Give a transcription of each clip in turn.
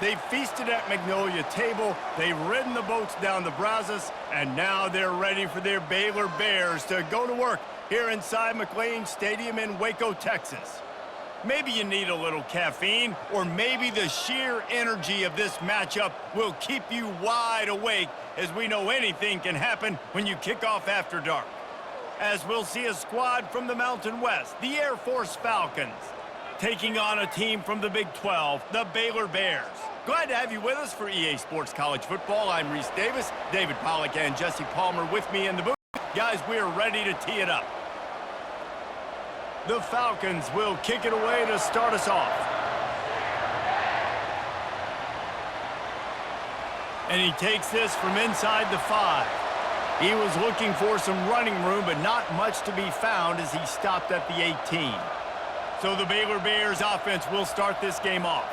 They've feasted at Magnolia Table, they've ridden the boats down the Brazos, and now they're ready for their Baylor Bears to go to work here inside McLean Stadium in Waco, Texas. Maybe you need a little caffeine, or maybe the sheer energy of this matchup will keep you wide awake, as we know anything can happen when you kick off after dark. As we'll see a squad from the Mountain West, the Air Force Falcons, taking on a team from the Big 12, the Baylor Bears. Glad to have you with us for EA Sports College Football. I'm Reese Davis, David Pollack and Jesse Palmer with me in the booth. Guys, we are ready to tee it up. The Falcons will kick it away to start us off. And he takes this from inside the 5. He was looking for some running room, but not much to be found as he stopped at the 18. So the Baylor Bears offense will start this game off.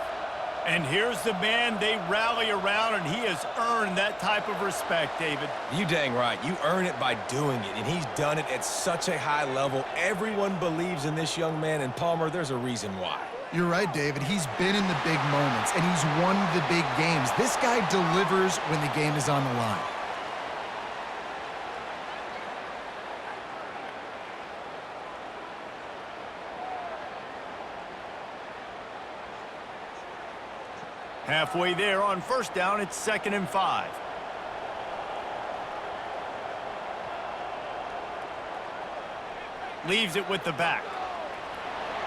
And here's the man they rally around, and he has earned that type of respect, David. You dang right. You earn it by doing it, and he's done it at such a high level. Everyone believes in this young man, and Palmer, there's a reason why. You're right, David. He's been in the big moments, and he's won the big games. This guy delivers when the game is on the line. Halfway there on first down, it's 2nd and 5. Leaves it with the back.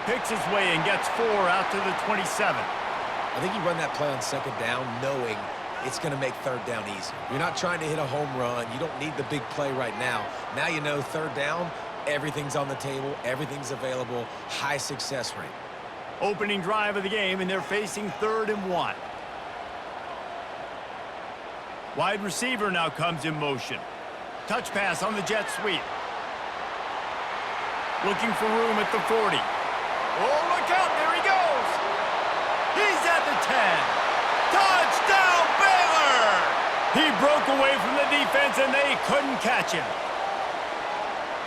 Picks his way and gets 4 out to the 27. I think you run that play on 2nd down knowing it's going to make 3rd down easy. You're not trying to hit a home run. You don't need the big play right now. Now you know 3rd down, everything's on the table, everything's available, high success rate. Opening drive of the game, and they're facing 3rd and 1. Wide receiver now comes in motion. Touch pass on the jet sweep. Looking for room at the 40. Oh, look out, there he goes. He's at the 10. Touchdown, Baylor! He broke away from the defense, and they couldn't catch him.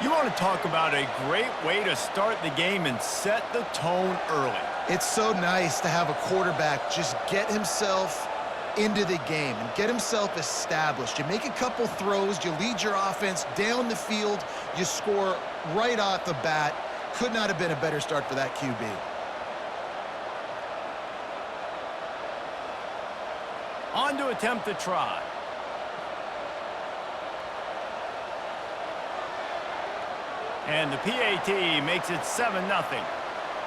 You want to talk about a great way to start the game and set the tone early. It's so nice to have a quarterback just get himself into the game and get himself established. You make a couple throws, you lead your offense down the field, you score right off the bat. Could not have been a better start for that QB. On to attempt the try. And the PAT makes it 7-0.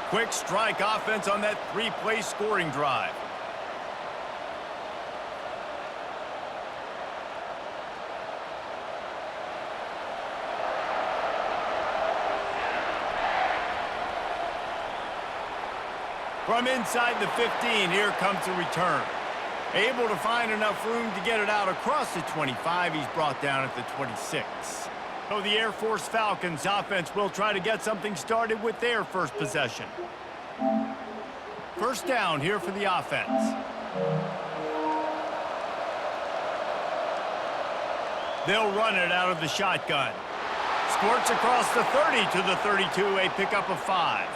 Quick strike offense on that 3-play scoring drive. From inside the 15, here comes the return. Able to find enough room to get it out across the 25. He's brought down at the 26. So the Air Force Falcons offense will try to get something started with their first possession. First down here for the offense. They'll run it out of the shotgun. Squirts across the 30 to the 32, a pickup of 5.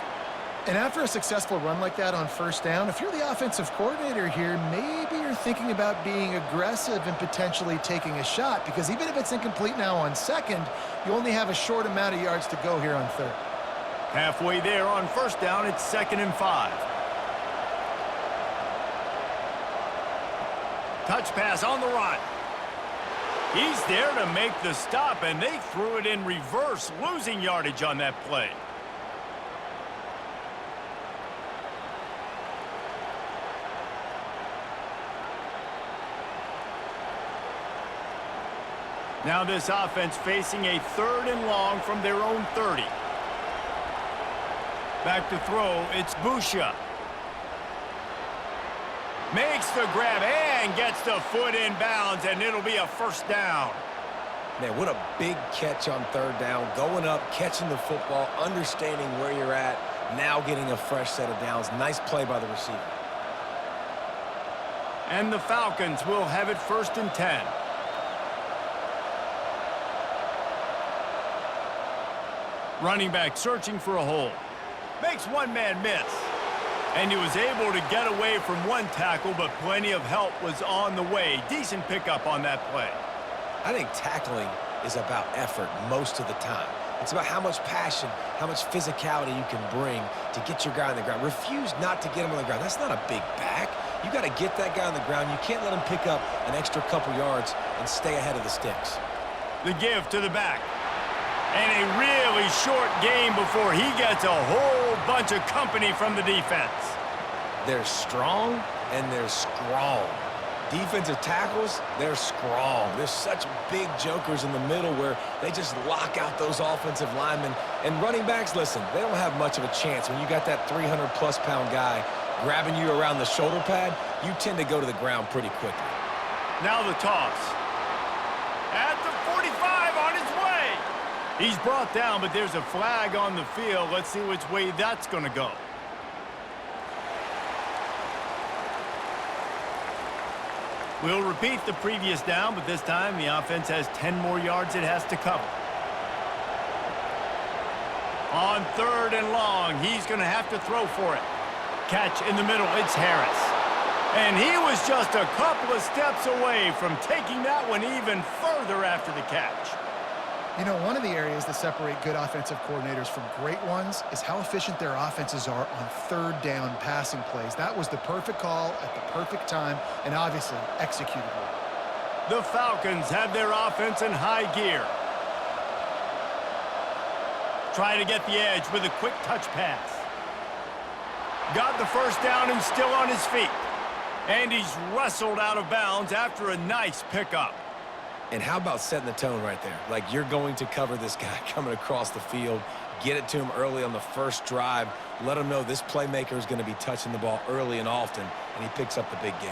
And after a successful run like that on first down, if you're the offensive coordinator here, maybe you're thinking about being aggressive and potentially taking a shot, because even if it's incomplete now on 2nd, you only have a short amount of yards to go here on 3rd. Halfway there on first down, it's 2nd and 5. Touch pass on the run. He's there to make the stop, and they threw it in reverse, losing yardage on that play. Now this offense facing a 3rd and long from their own 30. Back to throw, it's Busha. Makes the grab and gets the foot in bounds, and it'll be a first down. Man, what a big catch on 3rd down. Going up, catching the football, understanding where you're at, now getting a fresh set of downs. Nice play by the receiver. And the Falcons will have it 1st and 10. Running back searching for a hole. Makes one man miss. And he was able to get away from one tackle, but plenty of help was on the way. Decent pickup on that play. I think tackling is about effort most of the time. It's about how much passion, how much physicality you can bring to get your guy on the ground. Refuse not to get him on the ground. That's not a big back. You got to get that guy on the ground. You can't let him pick up an extra couple yards and stay ahead of the sticks. The give to the back. And a really short game before he gets a whole bunch of company from the defense. They're strong and they're strong. Defensive tackles, they're strong. There's such big jokers in the middle where they just lock out those offensive linemen. And running backs, listen, they don't have much of a chance. When you got that 300-plus pound guy grabbing you around the shoulder pad, you tend to go to the ground pretty quickly. Now the toss. At the 45 on his way. He's brought down, but there's a flag on the field. Let's see which way that's going to go. We'll repeat the previous down, but this time the offense has 10 more yards it has to cover. On 3rd and long, he's going to have to throw for it. Catch in the middle, it's Harris. And he was just a couple of steps away from taking that one even further after the catch. You know, one of the areas that separate good offensive coordinators from great ones is how efficient their offenses are on 3rd down passing plays. That was the perfect call at the perfect time and obviously executed well. The Falcons have their offense in high gear. Try to get the edge with a quick touch pass. Got the first down and still on his feet. And he's wrestled out of bounds after a nice pickup. And how about setting the tone right there? Like, you're going to cover this guy coming across the field, get it to him early on the first drive, let him know this playmaker is going to be touching the ball early and often, and he picks up the big game.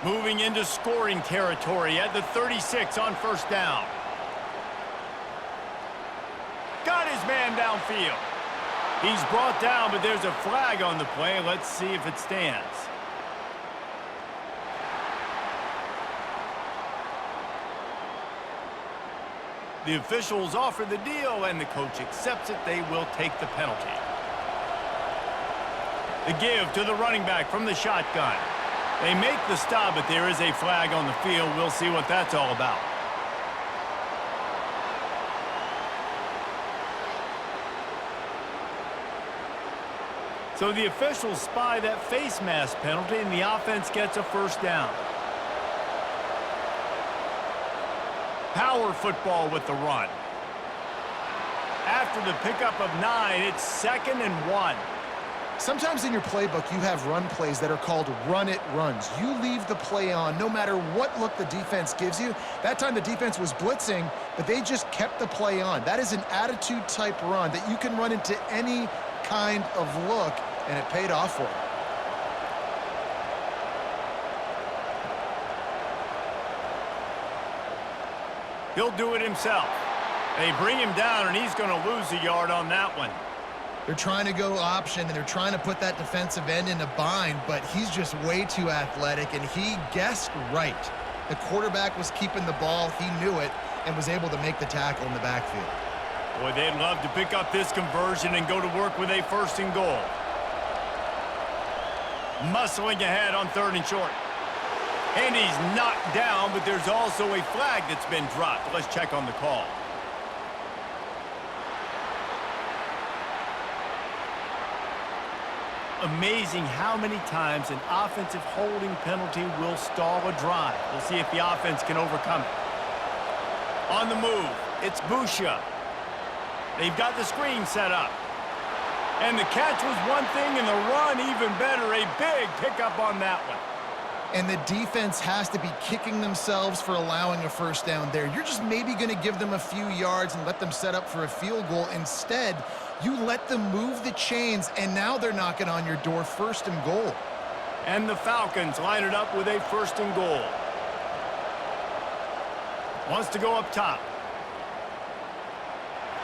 Moving into scoring territory at the 36 on 1st down. Got his man downfield. He's brought down, but there's a flag on the play. Let's see if it stands. The officials offer the deal, and the coach accepts it. They will take the penalty. The give to the running back from the shotgun. They make the stop, but there is a flag on the field. We'll see what that's all about. So the officials spy that face mask penalty, and the offense gets a 1st down. Power football with the run. After the pickup of 9, it's 2nd and 1. Sometimes in your playbook, you have run plays that are called run-it runs. You leave the play on no matter what look the defense gives you. That time the defense was blitzing, but they just kept the play on. That is an attitude-type run that you can run into any kind of look, and it paid off for them. He'll do it himself. They bring him down, and he's going to lose a yard on that one. They're trying to go option, and they're trying to put that defensive end in a bind, but he's just way too athletic, and he guessed right. The quarterback was keeping the ball. He knew it and was able to make the tackle in the backfield. Boy, they'd love to pick up this conversion and go to work with a 1st and goal. Muscling ahead on 3rd and short. And he's knocked down, but there's also a flag that's been dropped. Let's check on the call. Amazing how many times an offensive holding penalty will stall a drive. We'll see if the offense can overcome it. On the move, it's Busha. They've got the screen set up. And the catch was one thing, and the run even better. A big pickup on that one. And the defense has to be kicking themselves for allowing a 1st down there. You're just maybe going to give them a few yards and let them set up for a field goal. Instead, you let them move the chains, and now they're knocking on your door, 1st and goal. And the Falcons line it up with a 1st and goal. Wants to go up top.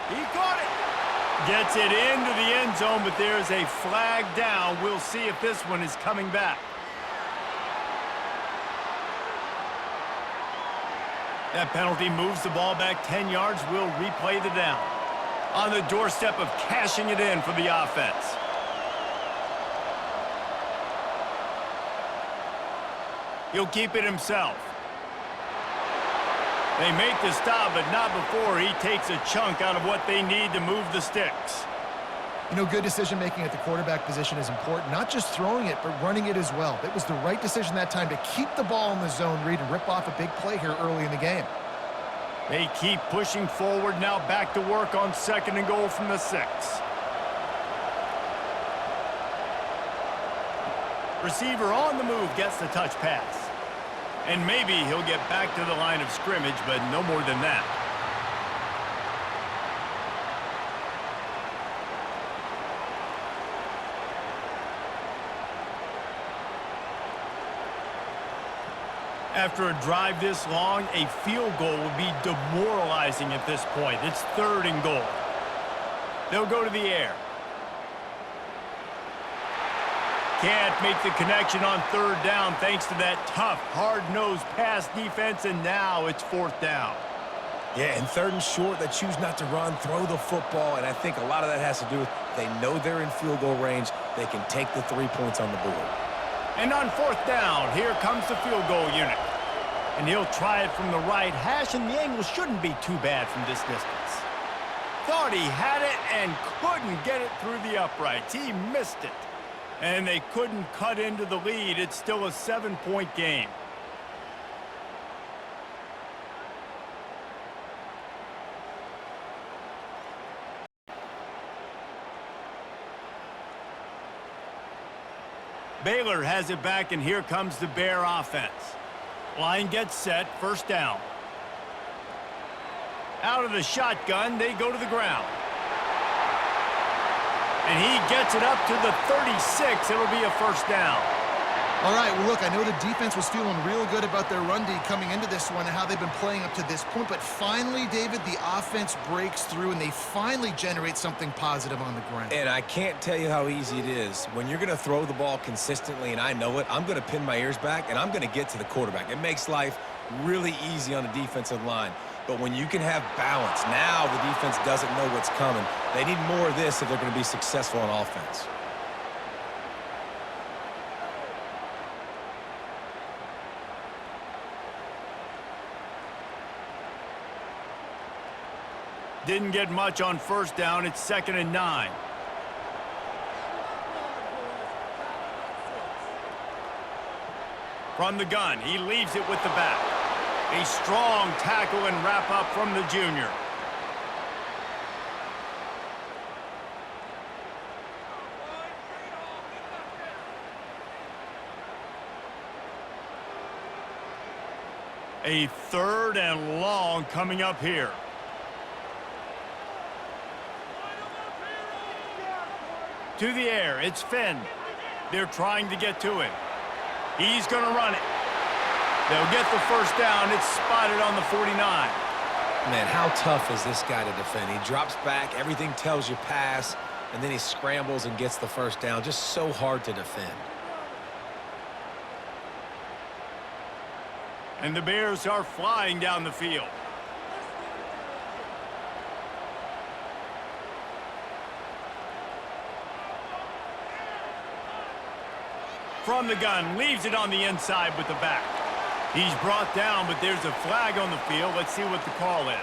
He caught it. Gets it into the end zone, but there's a flag down. We'll see if this one is coming back. That penalty moves the ball back 10 yards. We'll replay the down. On the doorstep of cashing it in for the offense. He'll keep it himself. They make the stop, but not before he takes a chunk out of what they need to move the sticks. You know, good decision-making at the quarterback position is important. Not just throwing it, but running it as well. It was the right decision that time to keep the ball in the zone read and rip off a big play here early in the game. They keep pushing forward, now back to work on 2nd and goal from the 6. Receiver on the move gets the touch pass. And maybe he'll get back to the line of scrimmage, but no more than that. After a drive this long, a field goal would be demoralizing at this point. It's 3rd and goal. They'll go to the air. Can't make the connection on 3rd down thanks to that tough, hard-nosed pass defense, and now it's 4th down. Yeah, and 3rd and short, they choose not to run, throw the football, and I think a lot of that has to do with they know they're in field goal range. They can take the 3 points on the board. And on 4th down, here comes the field goal unit. And he'll try it from the right hash, and the angle shouldn't be too bad from this distance. Thought he had it and couldn't get it through the uprights. He missed it. And they couldn't cut into the lead. It's still a 7-point game. Baylor has it back, and here comes the Bear offense. Line gets set, 1st down. Out of the shotgun, they go to the ground. And he gets it up to the 36. It'll be a 1st down. All right, well, look, I know the defense was feeling real good about their run D coming into this one and how they've been playing up to this point, but finally, David, the offense breaks through and they finally generate something positive on the ground. And I can't tell you how easy it is. When you're going to throw the ball consistently, and I know it, I'm going to pin my ears back, and I'm going to get to the quarterback. It makes life really easy on the defensive line. But when you can have balance, now the defense doesn't know what's coming. They need more of this if they're going to be successful on offense. Didn't get much on 1st down. It's 2nd and 9. From the gun, he leaves it with the back. A strong tackle and wrap up from the junior. A 3rd and long coming up here. To the air, it's Finn. They're trying to get to him. He's going to run it. They'll get the 1st down. It's spotted on the 49. Man, how tough is this guy to defend? He drops back, everything tells you pass, and then he scrambles and gets the 1st down. Just so hard to defend. And the Bears are flying down the field. From the gun, leaves it on the inside with the back. He's brought down, but there's a flag on the field. Let's see what the call is.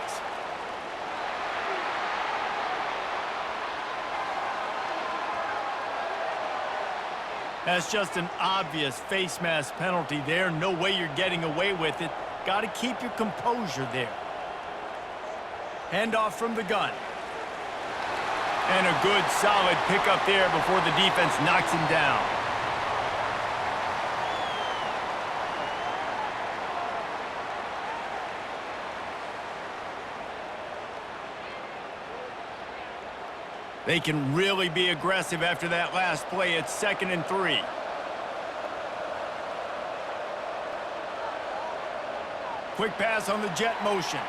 That's just an obvious face mask penalty there. No way you're getting away with it. Got to keep your composure there. Handoff from the gun. And a good, solid pickup there before the defense knocks him down. They can really be aggressive after that last play. It's 2nd and 3. Quick pass on the jet motion.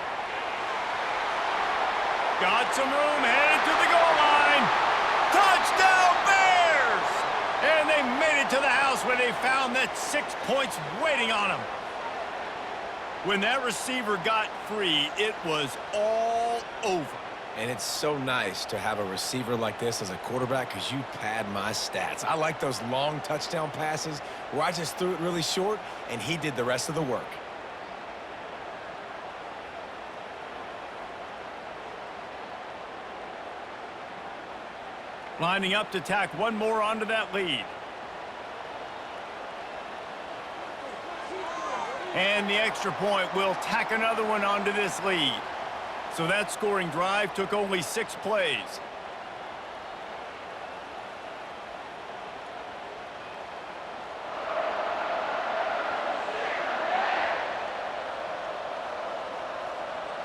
Got some room, headed to the goal line. Touchdown, Bears! And they made it to the house where they found that 6 points waiting on them. When that receiver got free, it was all over. And it's so nice to have a receiver like this as a quarterback because you pad my stats. I like those long touchdown passes where I just threw it really short and he did the rest of the work. Lining up to tack one more onto that lead. And the extra point will tack another one onto this lead. So that scoring drive took only 6 plays.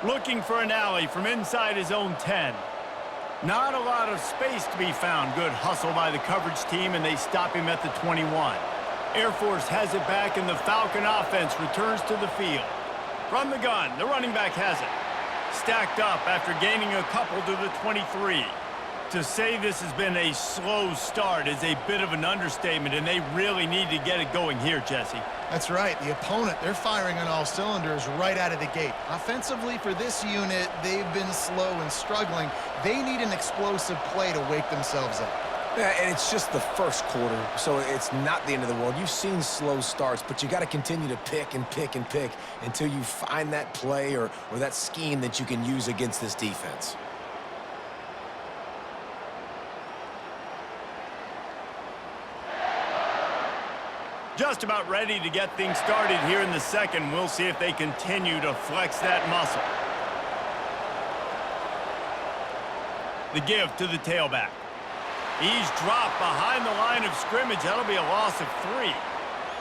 Looking for an alley from inside his own 10. Not a lot of space to be found. Good hustle by the coverage team, and they stop him at the 21. Air Force has it back, and the Falcon offense returns to the field. From the gun, the running back has it. Stacked up after gaining a couple to the 23. To say this has been a slow start is a bit of an understatement, and they really need to get it going here, Jesse. That's right. The opponent, they're firing on all cylinders right out of the gate. Offensively, for this unit, they've been slow and struggling. They need an explosive play to wake themselves up. Yeah, and it's just the first quarter, so it's not the end of the world. You've seen slow starts, but you got to continue to pick and pick and pick until you find that play or that scheme that you can use against this defense. Just about ready to get things started here in the second. We'll see if they continue to flex that muscle. The give to the tailback. He's dropped behind the line of scrimmage. That'll be a loss of 3.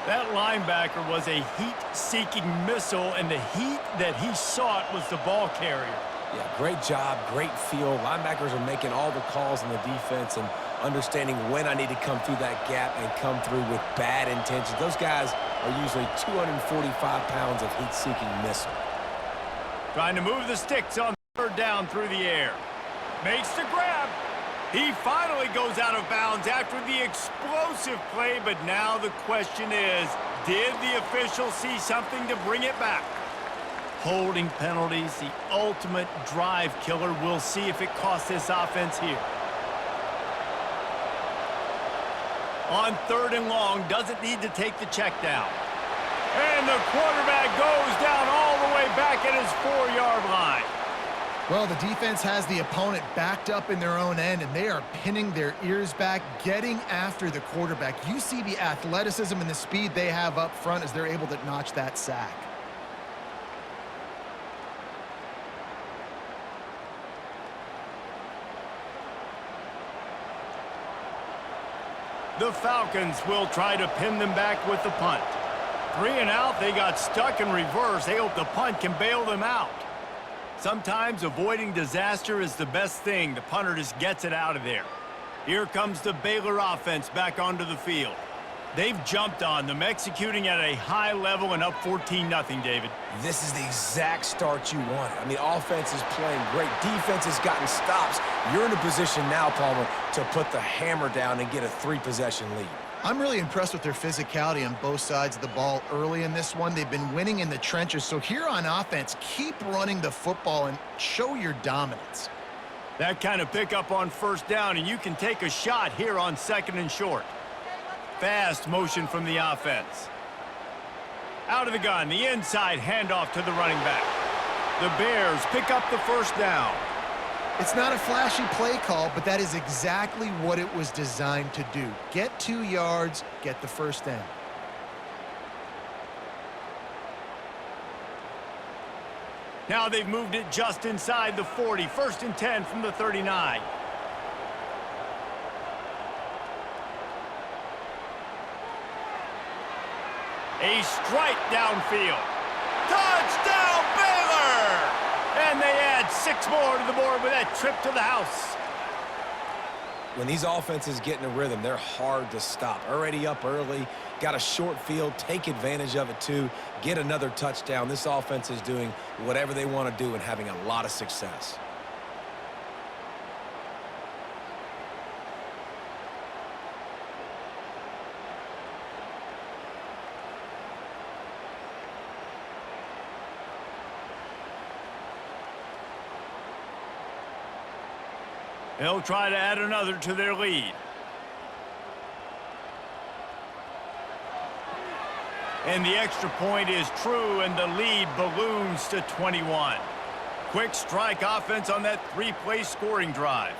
That linebacker was a heat-seeking missile, and the heat that he sought was the ball carrier. Yeah, great job, great feel. Linebackers are making all the calls in the defense and understanding when I need to come through that gap and come through with bad intentions. Those guys are usually 245 pounds of heat-seeking missile. Trying to move the sticks on third down through the air. Makes the grab. He finally goes out of bounds after the explosive play, but now the question is, did the official see something to bring it back? Holding penalties, the ultimate drive killer. We'll see if it costs this offense here. On third and long, doesn't need to take the check down. And the quarterback goes down all the way back at his 4-yard line. Well, the defense has the opponent backed up in their own end, and they are pinning their ears back, getting after the quarterback. You see the athleticism and the speed they have up front as they're able to notch that sack. The Falcons will try to pin them back with the punt. 3 and out, they got stuck in reverse. They hope the punt can bail them out. Sometimes avoiding disaster is the best thing. The punter just gets it out of there. Here comes the Baylor offense back onto the field. They've jumped on them, executing at a high level and up 14-0, David. This is the exact start you wanted. I mean, offense is playing great. Defense has gotten stops. You're in a position now, Palmer, to put the hammer down and get a 3-possession lead. I'm really impressed with their physicality on both sides of the ball early in this one. They've been winning in the trenches. So here on offense, keep running the football and show your dominance. That kind of pickup on first down, and you can take a shot here on 2nd and short. Fast motion from the offense. Out of the gun, the inside handoff to the running back. The Bears pick up the first down. It's not a flashy play call, but that is exactly what it was designed to do. Get 2 yards, get the first down. Now they've moved it just inside the 40. 1st and 10 from the 39. A strike downfield. Touchdown, Baylor! And they add 6 more to the board with that trip to the house. When these offenses get in a rhythm, they're hard to stop. Already up early, got a short field, take advantage of it too, get another touchdown. This offense is doing whatever they want to do and having a lot of success. They'll try to add another to their lead. And the extra point is true, and the lead balloons to 21. Quick strike offense on that three-play scoring drive.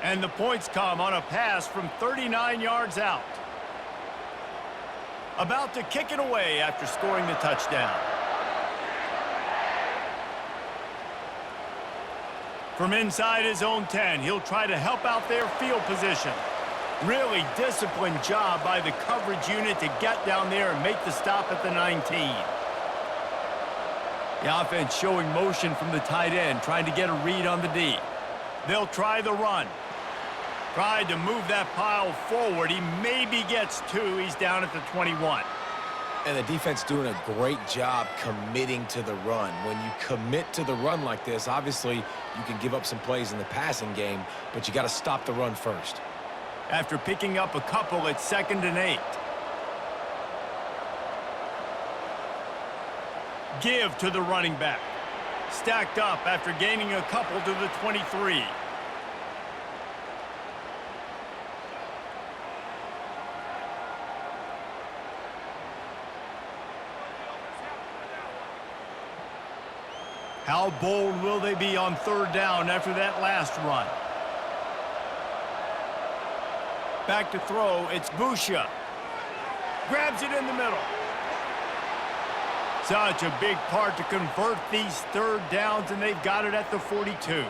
And the points come on a pass from 39 yards out. About to kick it away after scoring the touchdown. From inside his own 10, he'll try to help out their field position. Really disciplined job by the coverage unit to get down there and make the stop at the 19. The offense showing motion from the tight end, trying to get a read on the D. They'll try the run. Tried to move that pile forward. He maybe gets two. He's down at the 21. And the defense doing a great job committing to the run. When you commit to the run like this, obviously you can give up some plays in the passing game, but you got to stop the run first. After picking up a couple, it's 2nd and 8. Give to the running back. Stacked up after gaining a couple to the 23. How bold will they be on 3rd down after that last run? Back to throw, it's Busha. Grabs it in the middle. Such a big part to convert these 3rd downs, and they've got it at the 42.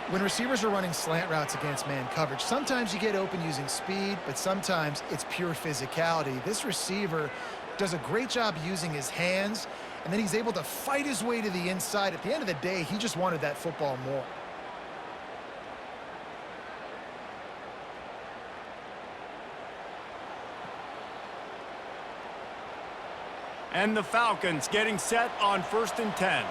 When receivers are running slant routes against man coverage, sometimes you get open using speed, but sometimes it's pure physicality. This receiver does a great job using his hands, and then he's able to fight his way to the inside. At the end of the day, he just wanted that football more. And the Falcons getting set on 1st and 10.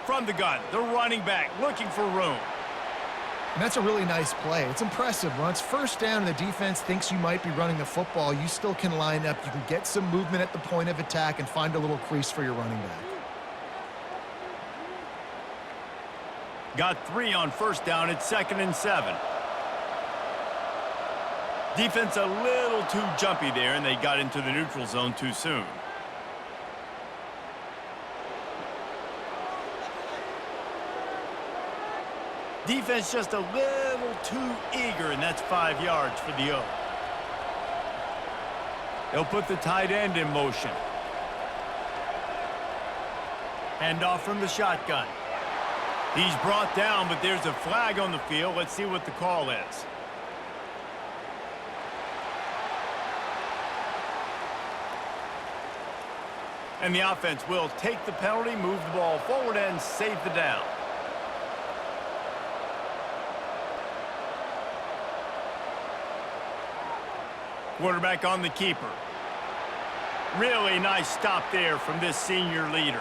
From the gun, the running back looking for room. And that's a really nice play. It's impressive. Once 1st down and the defense thinks you might be running the football, you still can line up. You can get some movement at the point of attack and find a little crease for your running back. Got 3 on 1st down. It's 2nd and 7. Defense a little too jumpy there, and they got into the neutral zone too soon. Defense just a little too eager, and that's 5 yards for the O. They'll put the tight end in motion. Hand off from the shotgun. He's brought down, but there's a flag on the field. Let's see what the call is. And the offense will take the penalty, move the ball forward, and save the down. Quarterback on the keeper. Really nice stop there from this senior leader.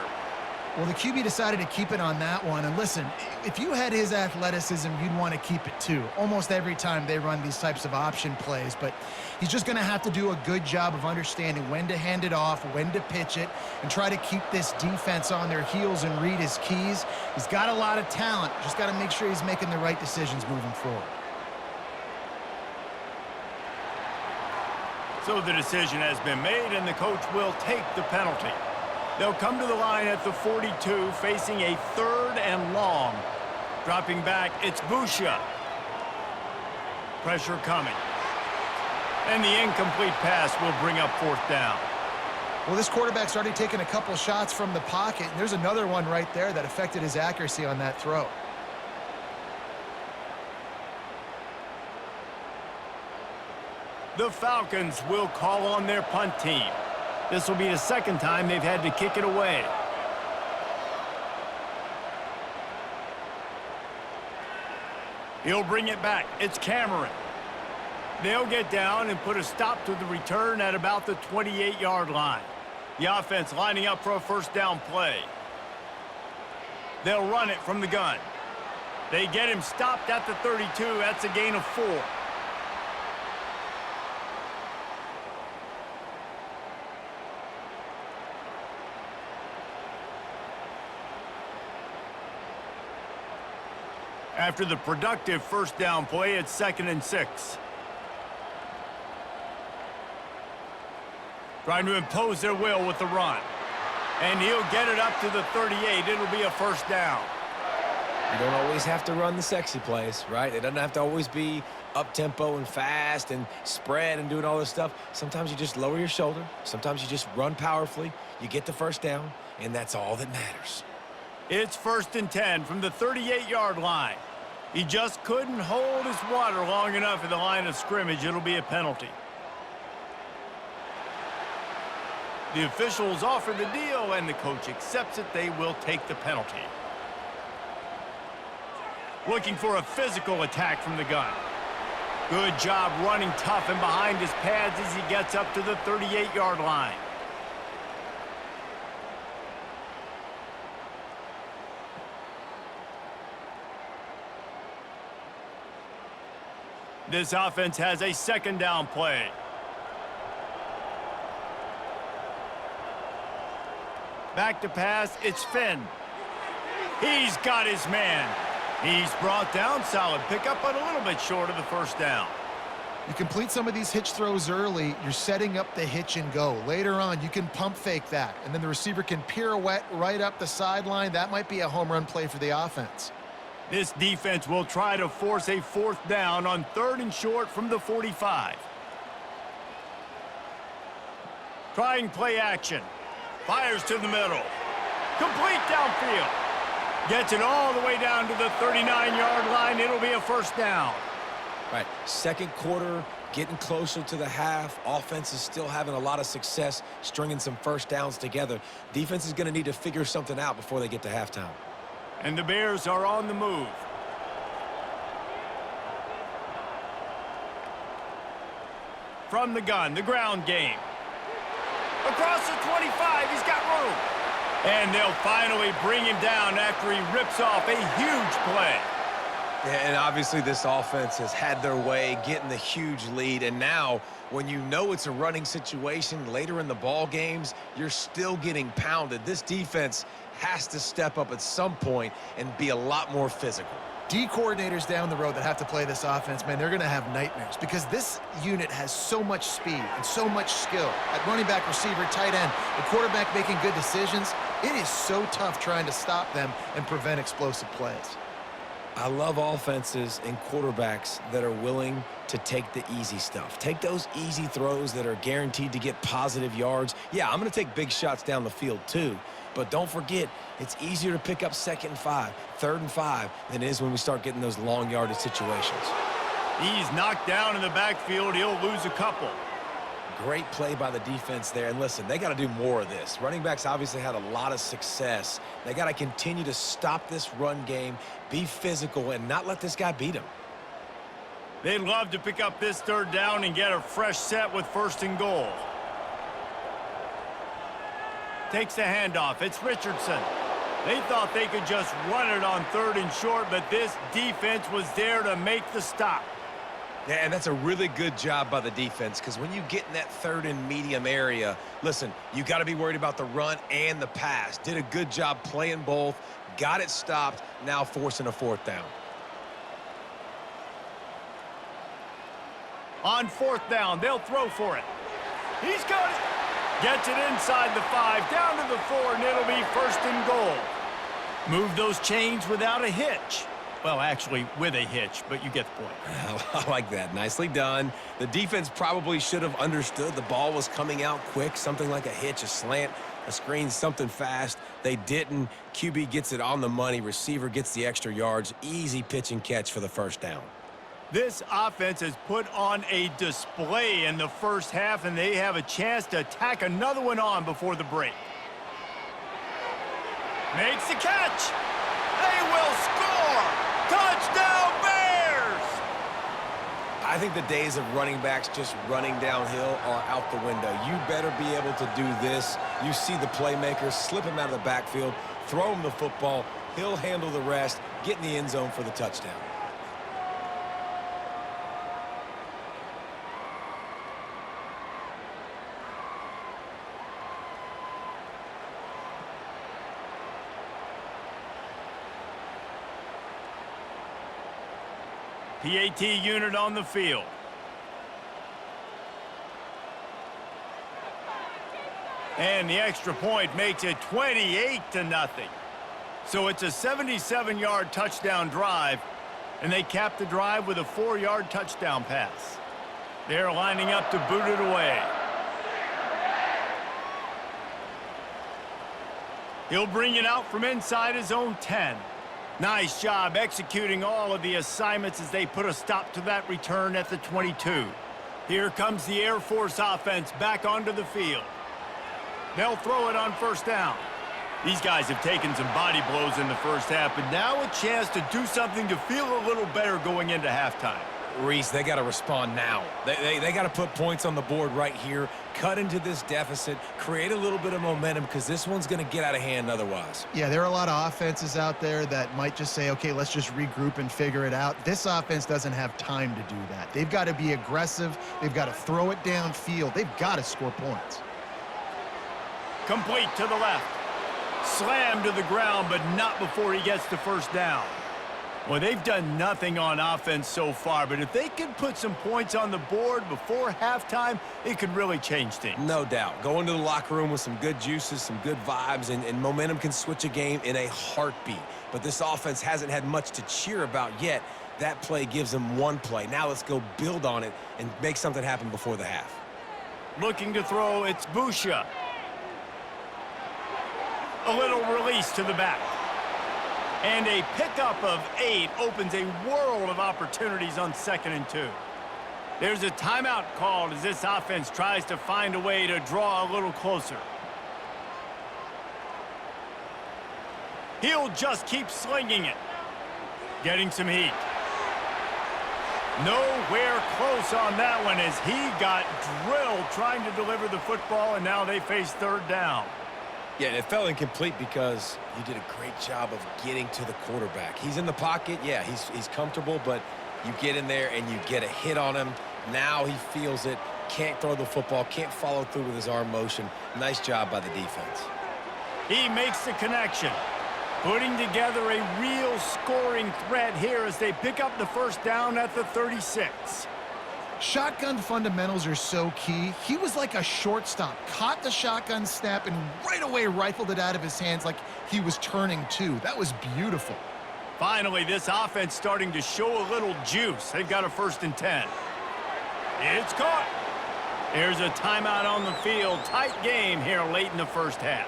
Well, the QB decided to keep it on that one. And listen, if you had his athleticism, you'd want to keep it too. Almost every time they run these types of option plays. But he's just going to have to do a good job of understanding when to hand it off, when to pitch it, and try to keep this defense on their heels and read his keys. He's got a lot of talent. Just got to make sure he's making the right decisions moving forward. So the decision has been made, and the coach will take the penalty. They'll come to the line at the 42, facing a 3rd and long. Dropping back, it's Busha. Pressure coming. And the incomplete pass will bring up 4th down. Well, this quarterback's already taken a couple shots from the pocket. And there's another one right there that affected his accuracy on that throw. The Falcons will call on their punt team. This will be the 2nd time they've had to kick it away. He'll bring it back. It's Cameron. They'll get down and put a stop to the return at about the 28-yard line. The offense lining up for a 1st down play. They'll run it from the gun. They get him stopped at the 32. That's a gain of 4. After the productive first down play, it's 2nd and 6. Trying to impose their will with the run. And he'll get it up to the 38. It'll be a first down. You don't always have to run the sexy plays, right? It doesn't have to always be up-tempo and fast and spread and doing all this stuff. Sometimes you just lower your shoulder. Sometimes you just run powerfully. You get the first down, and that's all that matters. It's 1st and 10 from the 38-yard line. He just couldn't hold his water long enough at the line of scrimmage. It'll be a penalty. The officials offer the deal, and the coach accepts it. They will take the penalty. Looking for a physical attack from the gun. Good job running tough and behind his pads as he gets up to the 38-yard line. This offense has a 2nd down play. Back to pass, it's Finn. He's got his man. He's brought down. Solid pickup, but a little bit short of the first down. You complete some of these hitch throws early, you're setting up the hitch and go. Later on, you can pump fake that, and then the receiver can pirouette right up the sideline. That might be a home run play for the offense. This defense will try to force a 4th down on 3rd and short from the 45. Trying play action. Fires to the middle. Complete downfield. Gets it all the way down to the 39-yard line. It'll be a first down. Right, 2nd quarter, getting closer to the half. Offense is still having a lot of success stringing some first downs together. Defense is going to need to figure something out before they get to halftime. And the Bears are on the move. From the gun, the ground game. Across the 25, he's got room. And they'll finally bring him down after he rips off a huge play. Yeah, and obviously this offense has had their way getting the huge lead. And now, when you know it's a running situation later in the ball games, you're still getting pounded. This defense has to step up at some point and be a lot more physical. D coordinators down the road that have to play this offense, man, they're going to have nightmares because this unit has so much speed and so much skill. At running back, receiver, tight end, the quarterback making good decisions, it is so tough trying to stop them and prevent explosive plays. I love offenses and quarterbacks that are willing to take the easy stuff. Take those easy throws that are guaranteed to get positive yards. Yeah, I'm going to take big shots down the field too. But don't forget, it's easier to pick up 2nd and 5, 3rd and 5 than it is when we start getting those long yardage situations. He's knocked down in the backfield. He'll lose a couple. Great play by the defense there. And listen, they got to do more of this. Running backs obviously had a lot of success. They got to continue to stop this run game, be physical, and not let this guy beat him. They'd love to pick up this 3rd down and get a fresh set with 1st and goal. Takes the handoff. It's Richardson. They thought they could just run it on 3rd and short, but this defense was there to make the stop. Yeah, and that's a really good job by the defense because when you get in that 3rd and medium area, listen, you got to be worried about the run and the pass. Did a good job playing both, got it stopped, now forcing a 4th down. On 4th down, they'll throw for it. He's got it. Gets it inside the 5, down to the 4, and it'll be 1st and goal. Move those chains without a hitch. Well, actually, with a hitch, but you get the point. I like that. Nicely done. The defense probably should have understood the ball was coming out quick, something like a hitch, a slant, a screen, something fast. They didn't. QB gets it on the money. Receiver gets the extra yards. Easy pitch and catch for the 1st down. This offense has put on a display in the first half, and they have a chance to tack another one on before the break. Makes the catch. They will score. Touchdown, Bears! I think the days of running backs just running downhill are out the window. You better be able to do this. You see the playmaker, slip him out of the backfield, throw him the football. He'll handle the rest, get in the end zone for the touchdown. PAT unit on the field. And the extra point makes it 28-0. So it's a 77-yard touchdown drive, and they cap the drive with a 4-yard touchdown pass. They're lining up to boot it away. He'll bring it out from inside his own 10. Nice job executing all of the assignments as they put a stop to that return at the 22. Here comes the Air Force offense back onto the field. They'll throw it on first down. These guys have taken some body blows in the first half, but now a chance to do something to feel a little better going into halftime. Reese, they got to respond now. They got to put points on the board right here, cut into this deficit, create a little bit of momentum because this one's going to get out of hand otherwise. Yeah, there are a lot of offenses out there that might just say, okay, let's just regroup and figure it out. This offense doesn't have time to do that. They've got to be aggressive. They've got to throw it downfield. They've got to score points. Complete to the left. Slammed to the ground, but not before he gets the first down. Well, they've done nothing on offense so far, but if they can put some points on the board before halftime, it could really change things. No doubt. Go into the locker room with some good juices, some good vibes, and momentum can switch a game in a heartbeat. But this offense hasn't had much to cheer about yet. That play gives them one play. Now let's go build on it and make something happen before the half. Looking to throw, it's Busha. A little release to the back. And a pickup of 8 opens a world of opportunities on 2nd and 2. There's a timeout called as this offense tries to find a way to draw a little closer. He'll just keep slinging it. Getting some heat. Nowhere close on that one as he got drilled trying to deliver the football, and now they face 3rd down. Yeah, and it fell incomplete because you did a great job of getting to the quarterback. He's in the pocket. Yeah, he's comfortable, but you get in there and you get a hit on him. Now he feels it, can't throw the football, can't follow through with his arm motion. Nice job by the defense. He makes the connection, putting together a real scoring threat here as they pick up the first down at the 36. Shotgun fundamentals are so key. He was like a shortstop, caught the shotgun snap and right away rifled it out of his hands like he was turning two. That was beautiful. Finally, this offense starting to show a little juice. They've got a 1st and 10. It's caught. There's a timeout on the field. Tight game here late in the first half.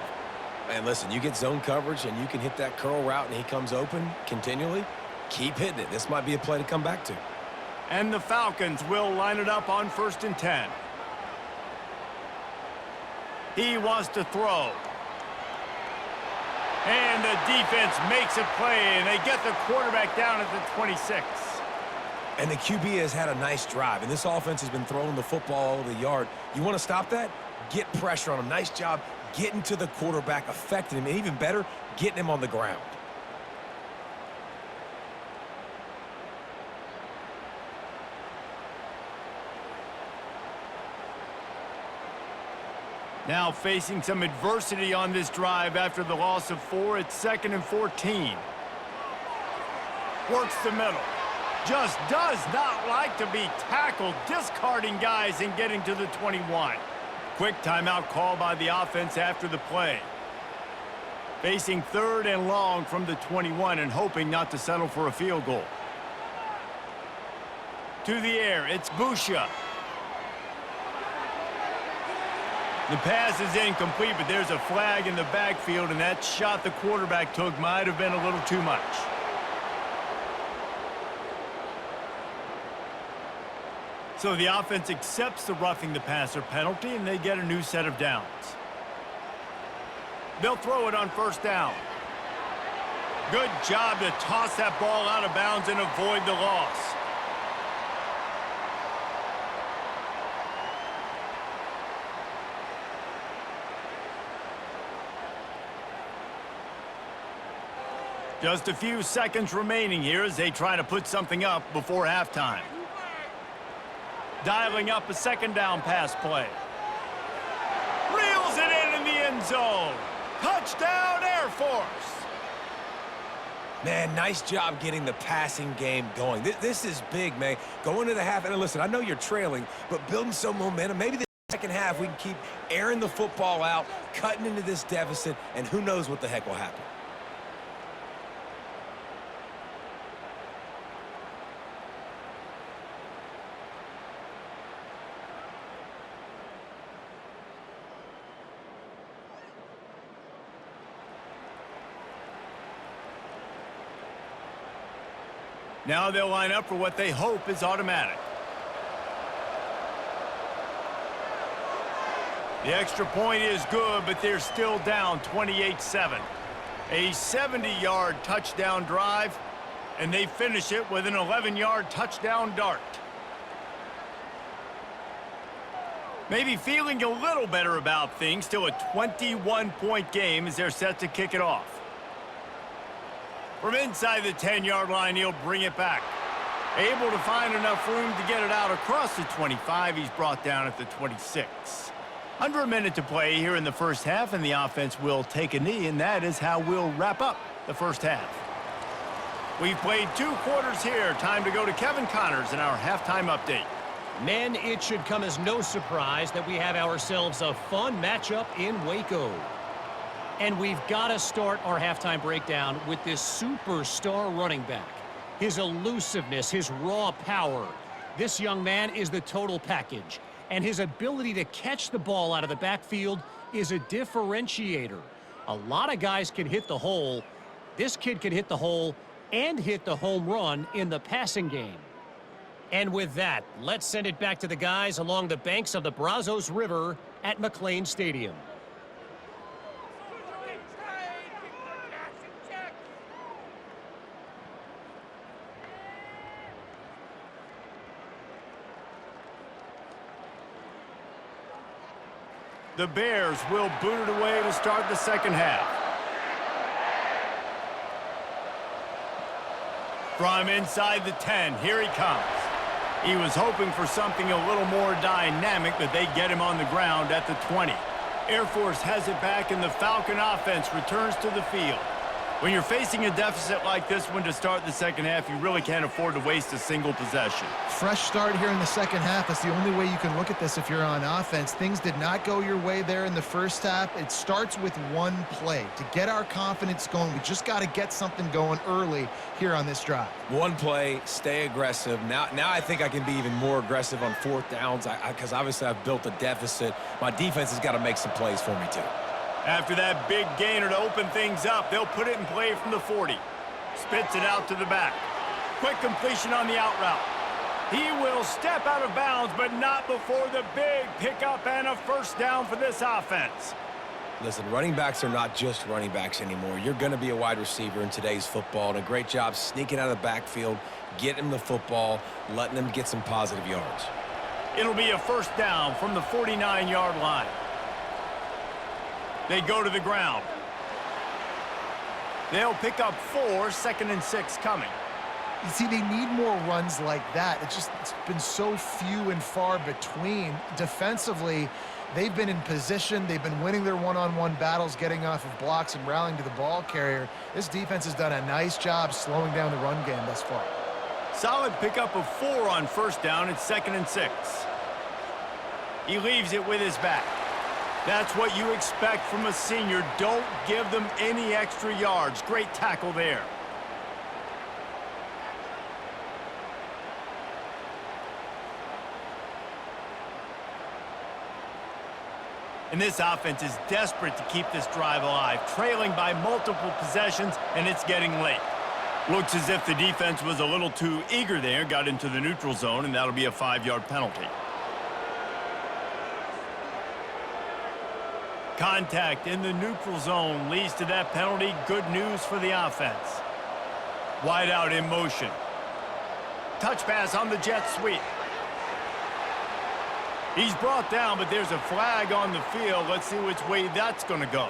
And listen, you get zone coverage and you can hit that curl route and he comes open continually. Keep hitting it. This might be a play to come back to. And the Falcons will line it up on 1st and 10. He wants to throw. And the defense makes a play, and they get the quarterback down at the 26. And the QB has had a nice drive, and this offense has been throwing the football all over the yard. You want to stop that? Get pressure on him. Nice job getting to the quarterback, affecting him, and even better, getting him on the ground. Now facing some adversity on this drive after the loss of 4. It's 2nd and 14. Works the middle. Just does not like to be tackled, discarding guys and getting to the 21. Quick timeout call by the offense after the play. Facing 3rd and long from the 21 and hoping not to settle for a field goal. To the air, it's Busha. The pass is incomplete, but there's a flag in the backfield, and that shot the quarterback took might have been a little too much. So the offense accepts the roughing the passer penalty, and they get a new set of downs. They'll throw it on 1st down. Good job to toss that ball out of bounds and avoid the loss. Just a few seconds remaining here as they try to put something up before halftime. Dialing up a 2nd down pass play. Reels it in the end zone. Touchdown, Air Force. Man, nice job getting the passing game going. This is big, man. Going to the half, and listen, I know you're trailing, but building some momentum. Maybe the second half we can keep airing the football out, cutting into this deficit, and who knows what the heck will happen. Now they'll line up for what they hope is automatic. The extra point is good, but they're still down 28-7. A 70-yard touchdown drive, and they finish it with an 11-yard touchdown dart. Maybe feeling a little better about things. Still a 21-point game as they're set to kick it off. From inside the 10-yard line, he'll bring it back. Able to find enough room to get it out across the 25. He's brought down at the 26. Under a minute to play here in the first half, and the offense will take a knee, and that is how we'll wrap up the first half. We've played 2 quarters here. Time to go to Kevin Connors in our halftime update. Men, it should come as no surprise that we have ourselves a fun matchup in Waco. And we've got to start our halftime breakdown with this superstar running back. His elusiveness, his raw power. This young man is the total package. And his ability to catch the ball out of the backfield is a differentiator. A lot of guys can hit the hole. This kid can hit the hole and hit the home run in the passing game. And with that, let's send it back to the guys along the banks of the Brazos River at McLean Stadium. The Bears will boot it away to start the second half. From inside the 10, here he comes. He was hoping for something a little more dynamic, but they get him on the ground at the 20. Air Force has it back, and the Falcon offense returns to the field. When you're facing a deficit like this one to start the second half, you really can't afford to waste a single possession. Fresh start here in the second half. That's the only way you can look at this if you're on offense. Things did not go your way there in the first half. It starts with one play. To get our confidence going, we just got to get something going early here on this drive. One play, stay aggressive. Now I think I can be even more aggressive on 4th downs because obviously I've built a deficit. My defense has got to make some plays for me too. After that big gainer to open things up, they'll put it in play from the 40. Spits it out to the back. Quick completion on the out route. He will step out of bounds, but not before the big pickup and a first down for this offense. Listen, running backs are not just running backs anymore. You're going to be a wide receiver in today's football, and a great job sneaking out of the backfield, getting them the football, letting them get some positive yards. It'll be a first down from the 49-yard line. They go to the ground. They'll pick up 4, 2nd and 6 coming. You see, they need more runs like that. It's been so few and far between. Defensively, they've been in position. They've been winning their one-on-one battles, getting off of blocks and rallying to the ball carrier. This defense has done a nice job slowing down the run game thus far. Solid pickup of 4 on first down. It's 2nd and 6. He leaves it with his back. That's what you expect from a senior. Don't give them any extra yards. Great tackle there. And this offense is desperate to keep this drive alive, trailing by multiple possessions, and it's getting late. Looks as if the defense was a little too eager there, got into the neutral zone, and that'll be a 5-yard penalty. Contact in the neutral zone leads to that penalty. Good news for the offense. Wide out in motion. Touch pass on the jet sweep. He's brought down, but there's a flag on the field. Let's see which way that's going to go.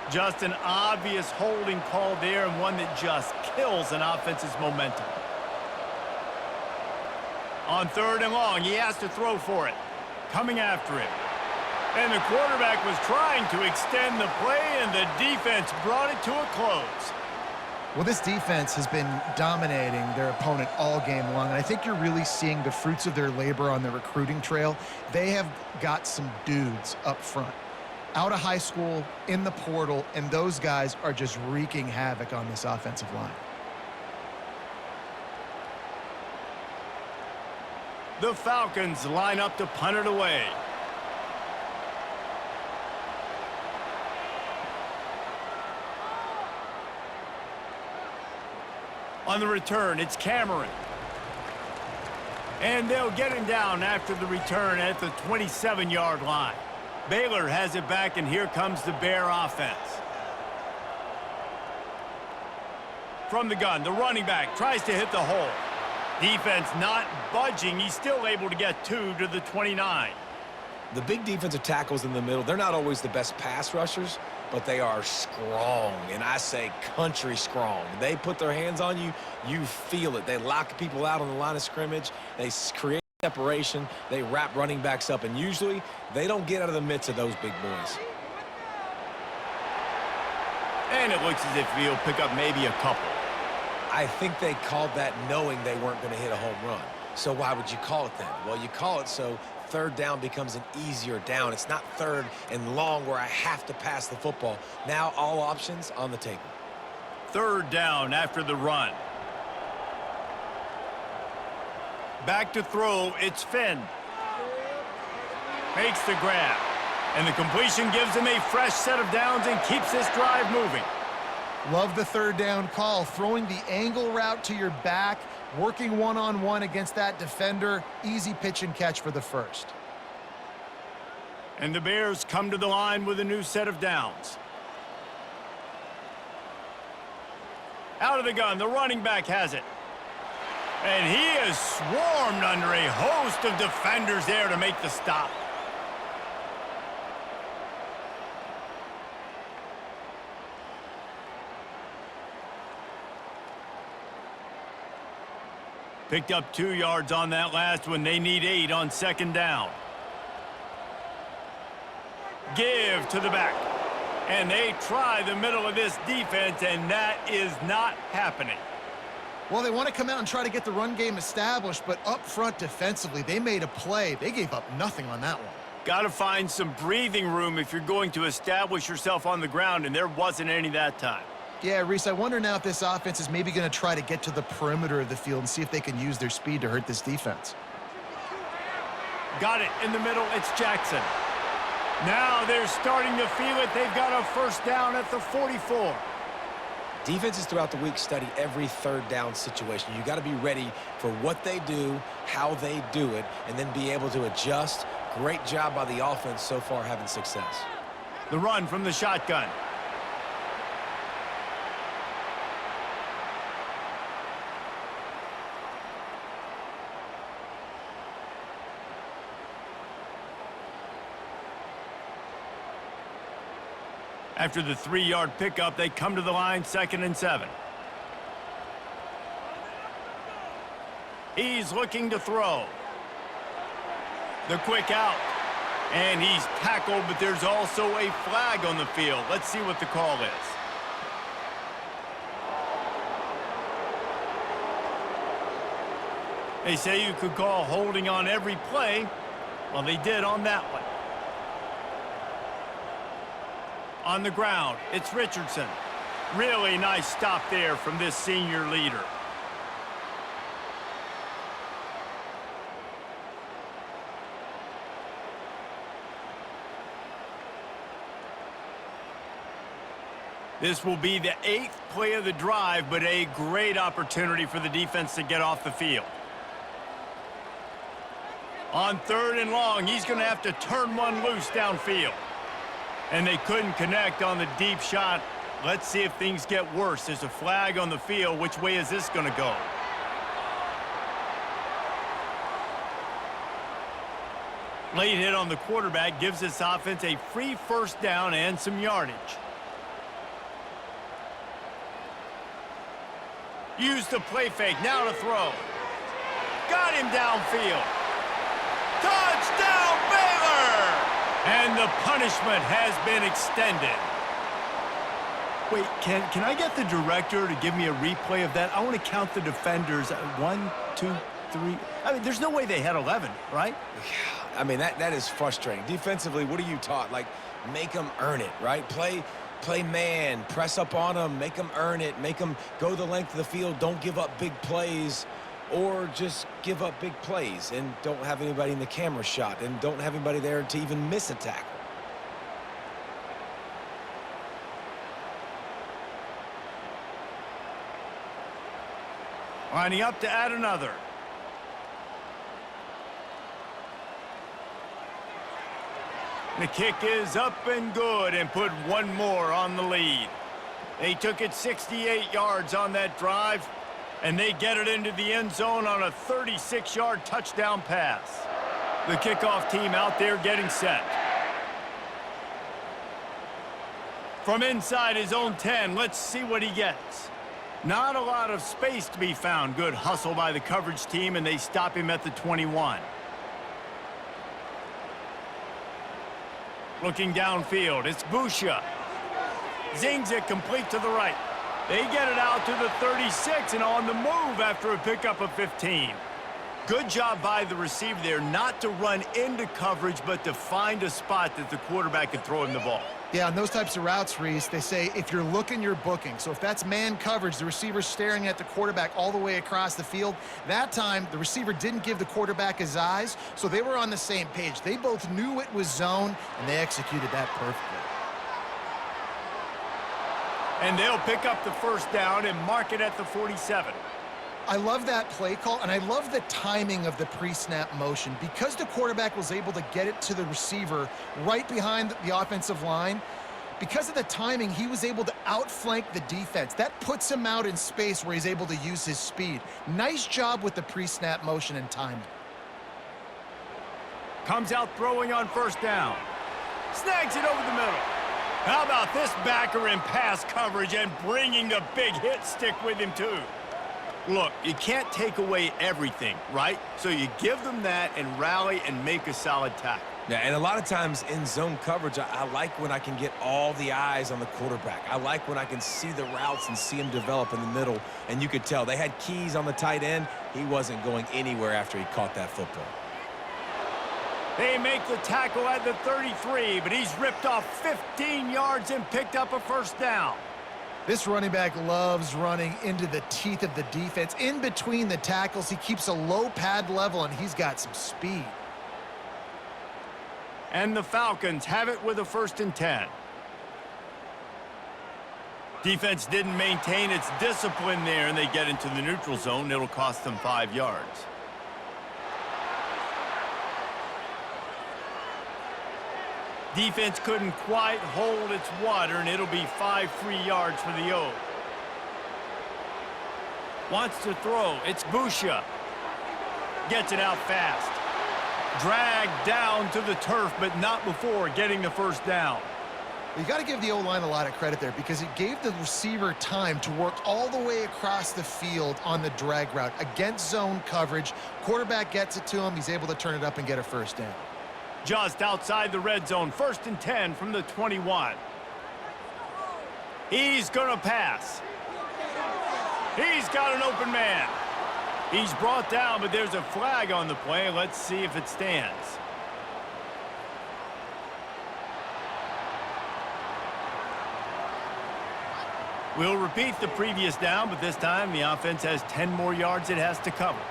Just an obvious holding call there, and one that just kills an offense's momentum. On 3rd and long, he has to throw for it. Coming after it. And the quarterback was trying to extend the play, and the defense brought it to a close. Well, this defense has been dominating their opponent all game long, and I think you're really seeing the fruits of their labor on the recruiting trail. They have got some dudes up front, out of high school, in the portal, and those guys are just wreaking havoc on this offensive line. The Falcons line up to punt it away. On the return, it's Cameron. And they'll get him down after the return at the 27-yard line. Baylor has it back, and here comes the Bear offense. From the gun, the running back tries to hit the hole. Defense not budging. He's still able to get 2 to the 29. The big defensive tackles in the middle, they're not always the best pass rushers, but they are strong, and I say country strong. They put their hands on you, you feel it. They lock people out on the line of scrimmage. They create separation. They wrap running backs up, and usually they don't get out of the midst of those big boys. And it looks as if he'll pick up maybe a couple. I think they called that knowing they weren't going to hit a home run. So why would you call it then? Well, you call it so third down becomes an easier down. It's not third and long where I have to pass the football. Now all options on the table. Third down after the run. Back to throw, it's Finn. Makes the grab. And the completion gives him a fresh set of downs and keeps this drive moving. Love the third down call, throwing the angle route to your back, working one-on-one against that defender. Easy pitch and catch for the first. And the Bears come to the line with a new set of downs. Out of the gun, the running back has it. And he is swarmed under a host of defenders there to make the stop. Picked up 2 yards on that last one. They need 8 on second down. Give to the back. And they try the middle of this defense, and that is not happening. Well, they want to come out and try to get the run game established, but up front defensively, they made a play. They gave up nothing on that one. Got to find some breathing room if you're going to establish yourself on the ground, and there wasn't any that time. Yeah, Reese, I wonder now if this offense is maybe going to try to get to the perimeter of the field and see if they can use their speed to hurt this defense. Got it in the middle. It's Jackson. Now they're starting to feel it. They've got a first down at the 44. Defenses throughout the week study every third down situation. You got to be ready for what they do, how they do it, and then be able to adjust. Great job by the offense so far having success. The run from the shotgun. After the 3-yard pickup, they come to the line, 2nd and 7. He's looking to throw. The quick out. And he's tackled, but there's also a flag on the field. Let's see what the call is. They say you could call holding on every play. Well, they did on that one. On the ground, it's Richardson. Really nice stop there from this senior leader. This will be the 8th play of the drive, but a great opportunity for the defense to get off the field. On 3rd and long, he's going to have to turn one loose downfield. And they couldn't connect on the deep shot. Let's see if things get worse. There's a flag on the field. Which way is this going to go? Late hit on the quarterback gives this offense a free first down and some yardage. Use the play fake. Now to throw. Got him downfield. Touchdown, Baylor! And the punishment has been extended. Wait, can I get the director to give me a replay of that? I want to count the defenders. 1, 2, 3. I mean, there's no way they had 11, right? I mean, that is frustrating. Defensively, what are you taught? Like, make them earn it, right? Play man, press up on them, make them earn it, make them go the length of the field, don't give up big plays, or just give up big plays and don't have anybody in the camera shot and don't have anybody there to even miss a tackle. Lining up to add another. The kick is up and good and put one more on the lead. They took it 68 yards on that drive, and they get it into the end zone on a 36-yard touchdown pass. The kickoff team out there getting set. From inside his own 10, let's see what he gets. Not a lot of space to be found. Good hustle by the coverage team, and they stop him at the 21. Looking downfield, it's Busha. Zings it complete to the right. They get it out to the 36 and on the move after a pickup of 15. Good job by the receiver there not to run into coverage, but to find a spot that the quarterback could throw him the ball. Yeah, on those types of routes, Reese, they say if you're looking, you're booking. So if that's man coverage, the receiver's staring at the quarterback all the way across the field. That time, the receiver didn't give the quarterback his eyes, so they were on the same page. They both knew it was zone, and they executed that perfectly. And they'll pick up the first down and mark it at the 47. I love that play call, and I love the timing of the pre-snap motion. Because the quarterback was able to get it to the receiver right behind the offensive line, because of the timing, he was able to outflank the defense. That puts him out in space where he's able to use his speed. Nice job with the pre-snap motion and timing. Comes out throwing on first down. Snags it over the middle. How about this backer in pass coverage and bringing the big hit stick with him too? Look, you can't take away everything, right? So you give them that and rally and make a solid tackle. Yeah, and a lot of times in zone coverage, I like when I can get all the eyes on the quarterback. I like when I can see the routes and see him develop in the middle. And you could tell they had keys on the tight end. He wasn't going anywhere after he caught that football. They make the tackle at the 33, but he's ripped off 15 yards and picked up a first down. This running back loves running into the teeth of the defense. In between the tackles, he keeps a low pad level, and he's got some speed. And the Falcons have it with a 1st and 10. Defense didn't maintain its discipline there, and they get into the neutral zone. It'll cost them 5 yards. Defense couldn't quite hold its water, and it'll be 5 free yards for the O. Wants to throw. It's Busha. Gets it out fast. Dragged down to the turf, but not before getting the first down. You got to give the O-line a lot of credit there because it gave the receiver time to work all the way across the field on the drag route against zone coverage. Quarterback gets it to him. He's able to turn it up and get a first down. Just outside the red zone, 1st and 10 from the 21. He's gonna pass. He's got an open man. He's brought down, but there's a flag on the play. Let's see if it stands. We'll repeat the previous down, but this time the offense has 10 more yards it has to cover.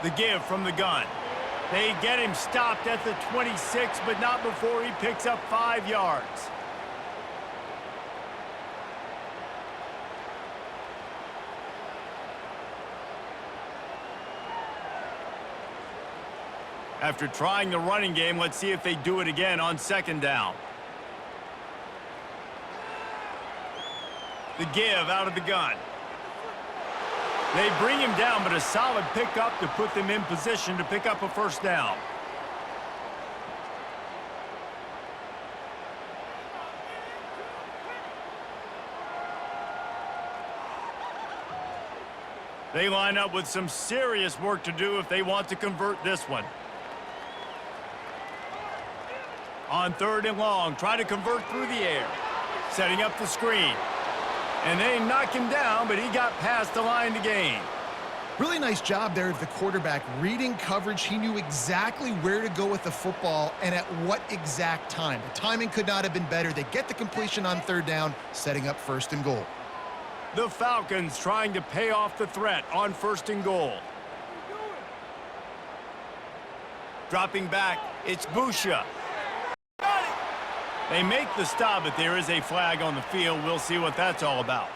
The give from the gun. They get him stopped at the 26, but not before he picks up 5 yards. After trying the running game, let's see if they do it again on 2nd down. The give out of the gun. They bring him down, but a solid pickup to put them in position to pick up a first down. They line up with some serious work to do if they want to convert this one. On 3rd and long, try to convert through the air. Setting up the screen. And they knock him down, but he got past the line to gain. Really nice job there of the quarterback reading coverage. He knew exactly where to go with the football and at what exact time. The timing could not have been better. They get the completion on 3rd down, setting up 1st and goal. The Falcons trying to pay off the threat on 1st and goal. Dropping back, it's Busha. They make the stop, but there is a flag on the field. We'll see what that's all about.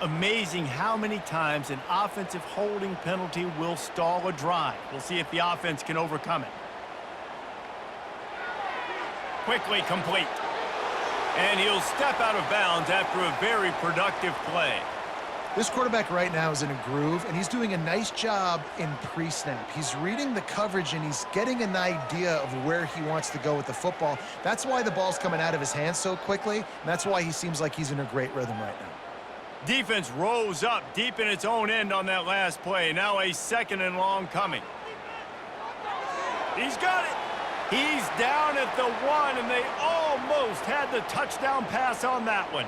Amazing how many times an offensive holding penalty will stall a drive. We'll see if the offense can overcome it. Quickly complete. And he'll step out of bounds after a very productive play. This quarterback right now is in a groove, and he's doing a nice job in pre-snap. He's reading the coverage, and he's getting an idea of where he wants to go with the football. That's why the ball's coming out of his hands so quickly, and that's why he seems like he's in a great rhythm right now. Defense rose up deep in its own end on that last play. Now a 2nd and long coming. He's got it. He's down at the 1, and they almost had the touchdown pass on that one.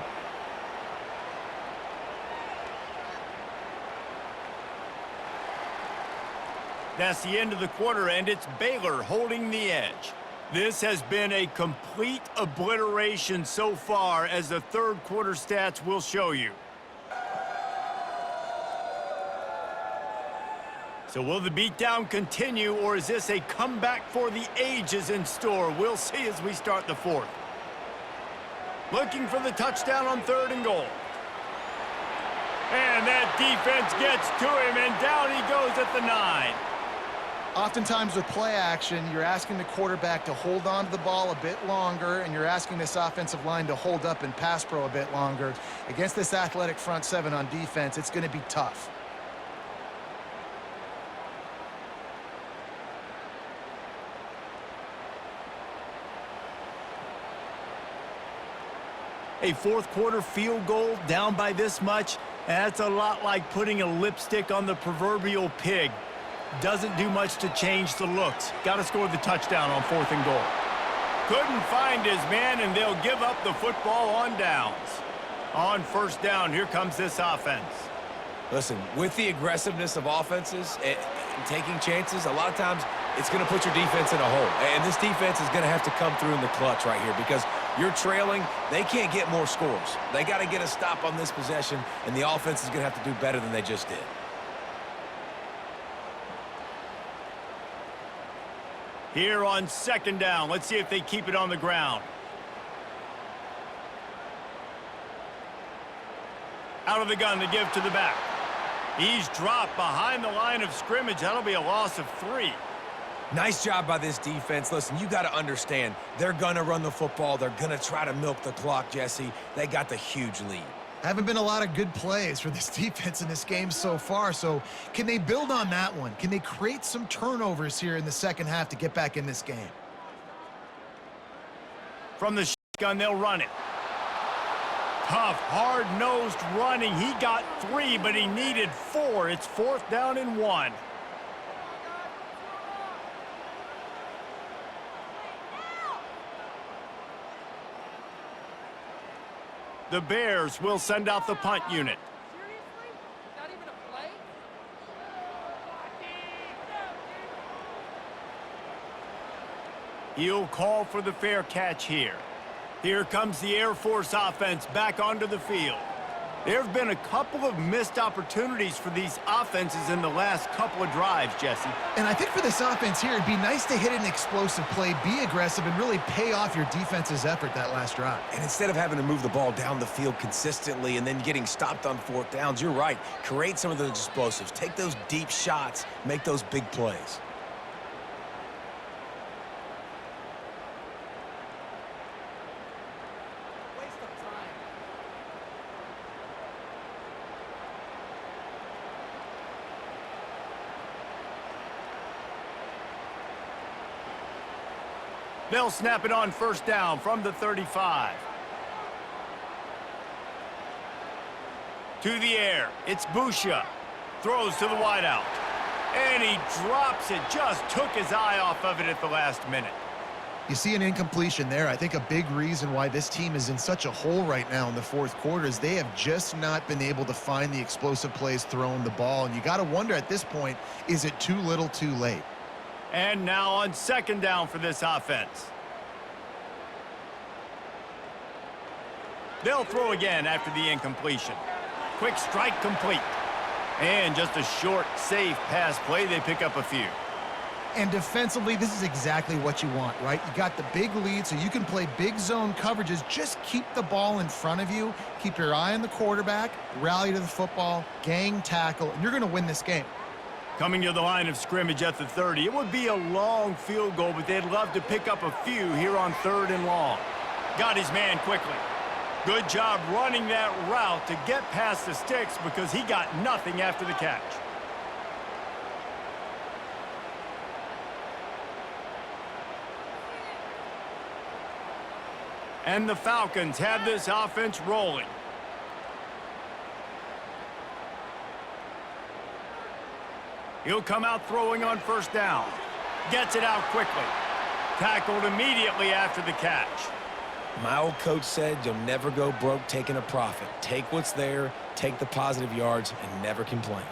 That's the end of the quarter, and it's Baylor holding the edge. This has been a complete obliteration so far, as the 3rd quarter stats will show you. So will the beatdown continue, or is this a comeback for the ages in store? We'll see as we start the 4th. Looking for the touchdown on 3rd and goal. And that defense gets to him, and down he goes at the 9. Oftentimes with play action, you're asking the quarterback to hold on to the ball a bit longer, and you're asking this offensive line to hold up and pass pro a bit longer. Against this athletic front 7 on defense, it's going to be tough. A 4th quarter field goal down by this much, that's a lot like putting a lipstick on the proverbial pig. Doesn't do much to change the looks. Got to score the touchdown on 4th and goal. Couldn't find his man, and they'll give up the football on downs. On 1st down, here comes this offense. Listen, with the aggressiveness of offenses and taking chances, a lot of times it's going to put your defense in a hole. And this defense is going to have to come through in the clutch right here, because you're trailing. They can't get more scores. They got to get a stop on this possession, and the offense is going to have to do better than they just did. Here on 2nd down, let's see if they keep it on the ground. Out of the gun to give to the back. He's dropped behind the line of scrimmage. That'll be a loss of 3. Nice job by this defense. Listen, you got to understand, they're going to run the football. They're going to try to milk the clock, Jesse. They got the huge lead. Haven't been a lot of good plays for this defense in this game so far, so can they build on that one? Can they create some turnovers here in the 2nd half to get back in this game? From the shotgun, they'll run it. Tough, hard-nosed running. He got 3, but he needed 4. It's 4th down and 1. The Bears will send out the punt unit. Seriously? Not even a play? He'll call for the fair catch here. Here comes the Air Force offense back onto the field. There have been a couple of missed opportunities for these offenses in the last couple of drives, Jesse. And I think for this offense here, it'd be nice to hit an explosive play, be aggressive, and really pay off your defense's effort that last drive. And instead of having to move the ball down the field consistently and then getting stopped on 4th downs, you're right. Create some of those explosives. Take those deep shots. Make those big plays. Waste of time. They'll snap it on 1st down from the 35. To the air, it's Busha. throws to the wideout. And he drops it. Just took his eye off of it at the last minute. You see an incompletion there. I think a big reason why this team is in such a hole right now in the fourth quarter is they have just not been able to find the explosive plays throwing the ball. And you got to wonder at this point, is it too little too late? And now on second down for this offense. They'll throw again after the incompletion. Quick strike complete. And just a short, safe pass play. They pick up a few. And defensively, this is exactly what you want, right? You got the big lead, so you can play big zone coverages. Just keep the ball in front of you. Keep your eye on the quarterback. Rally to the football. Gang tackle. And you're going to win this game. Coming to the line of scrimmage at the 30. It would be a long field goal, but they'd love to pick up a few here on 3rd and long. Got his man quickly. Good job running that route to get past the sticks because he got nothing after the catch. And the Falcons have this offense rolling. He'll come out throwing on first down. Gets it out quickly. Tackled immediately after the catch. My old coach said you'll never go broke taking a profit. Take what's there, take the positive yards, and never complain.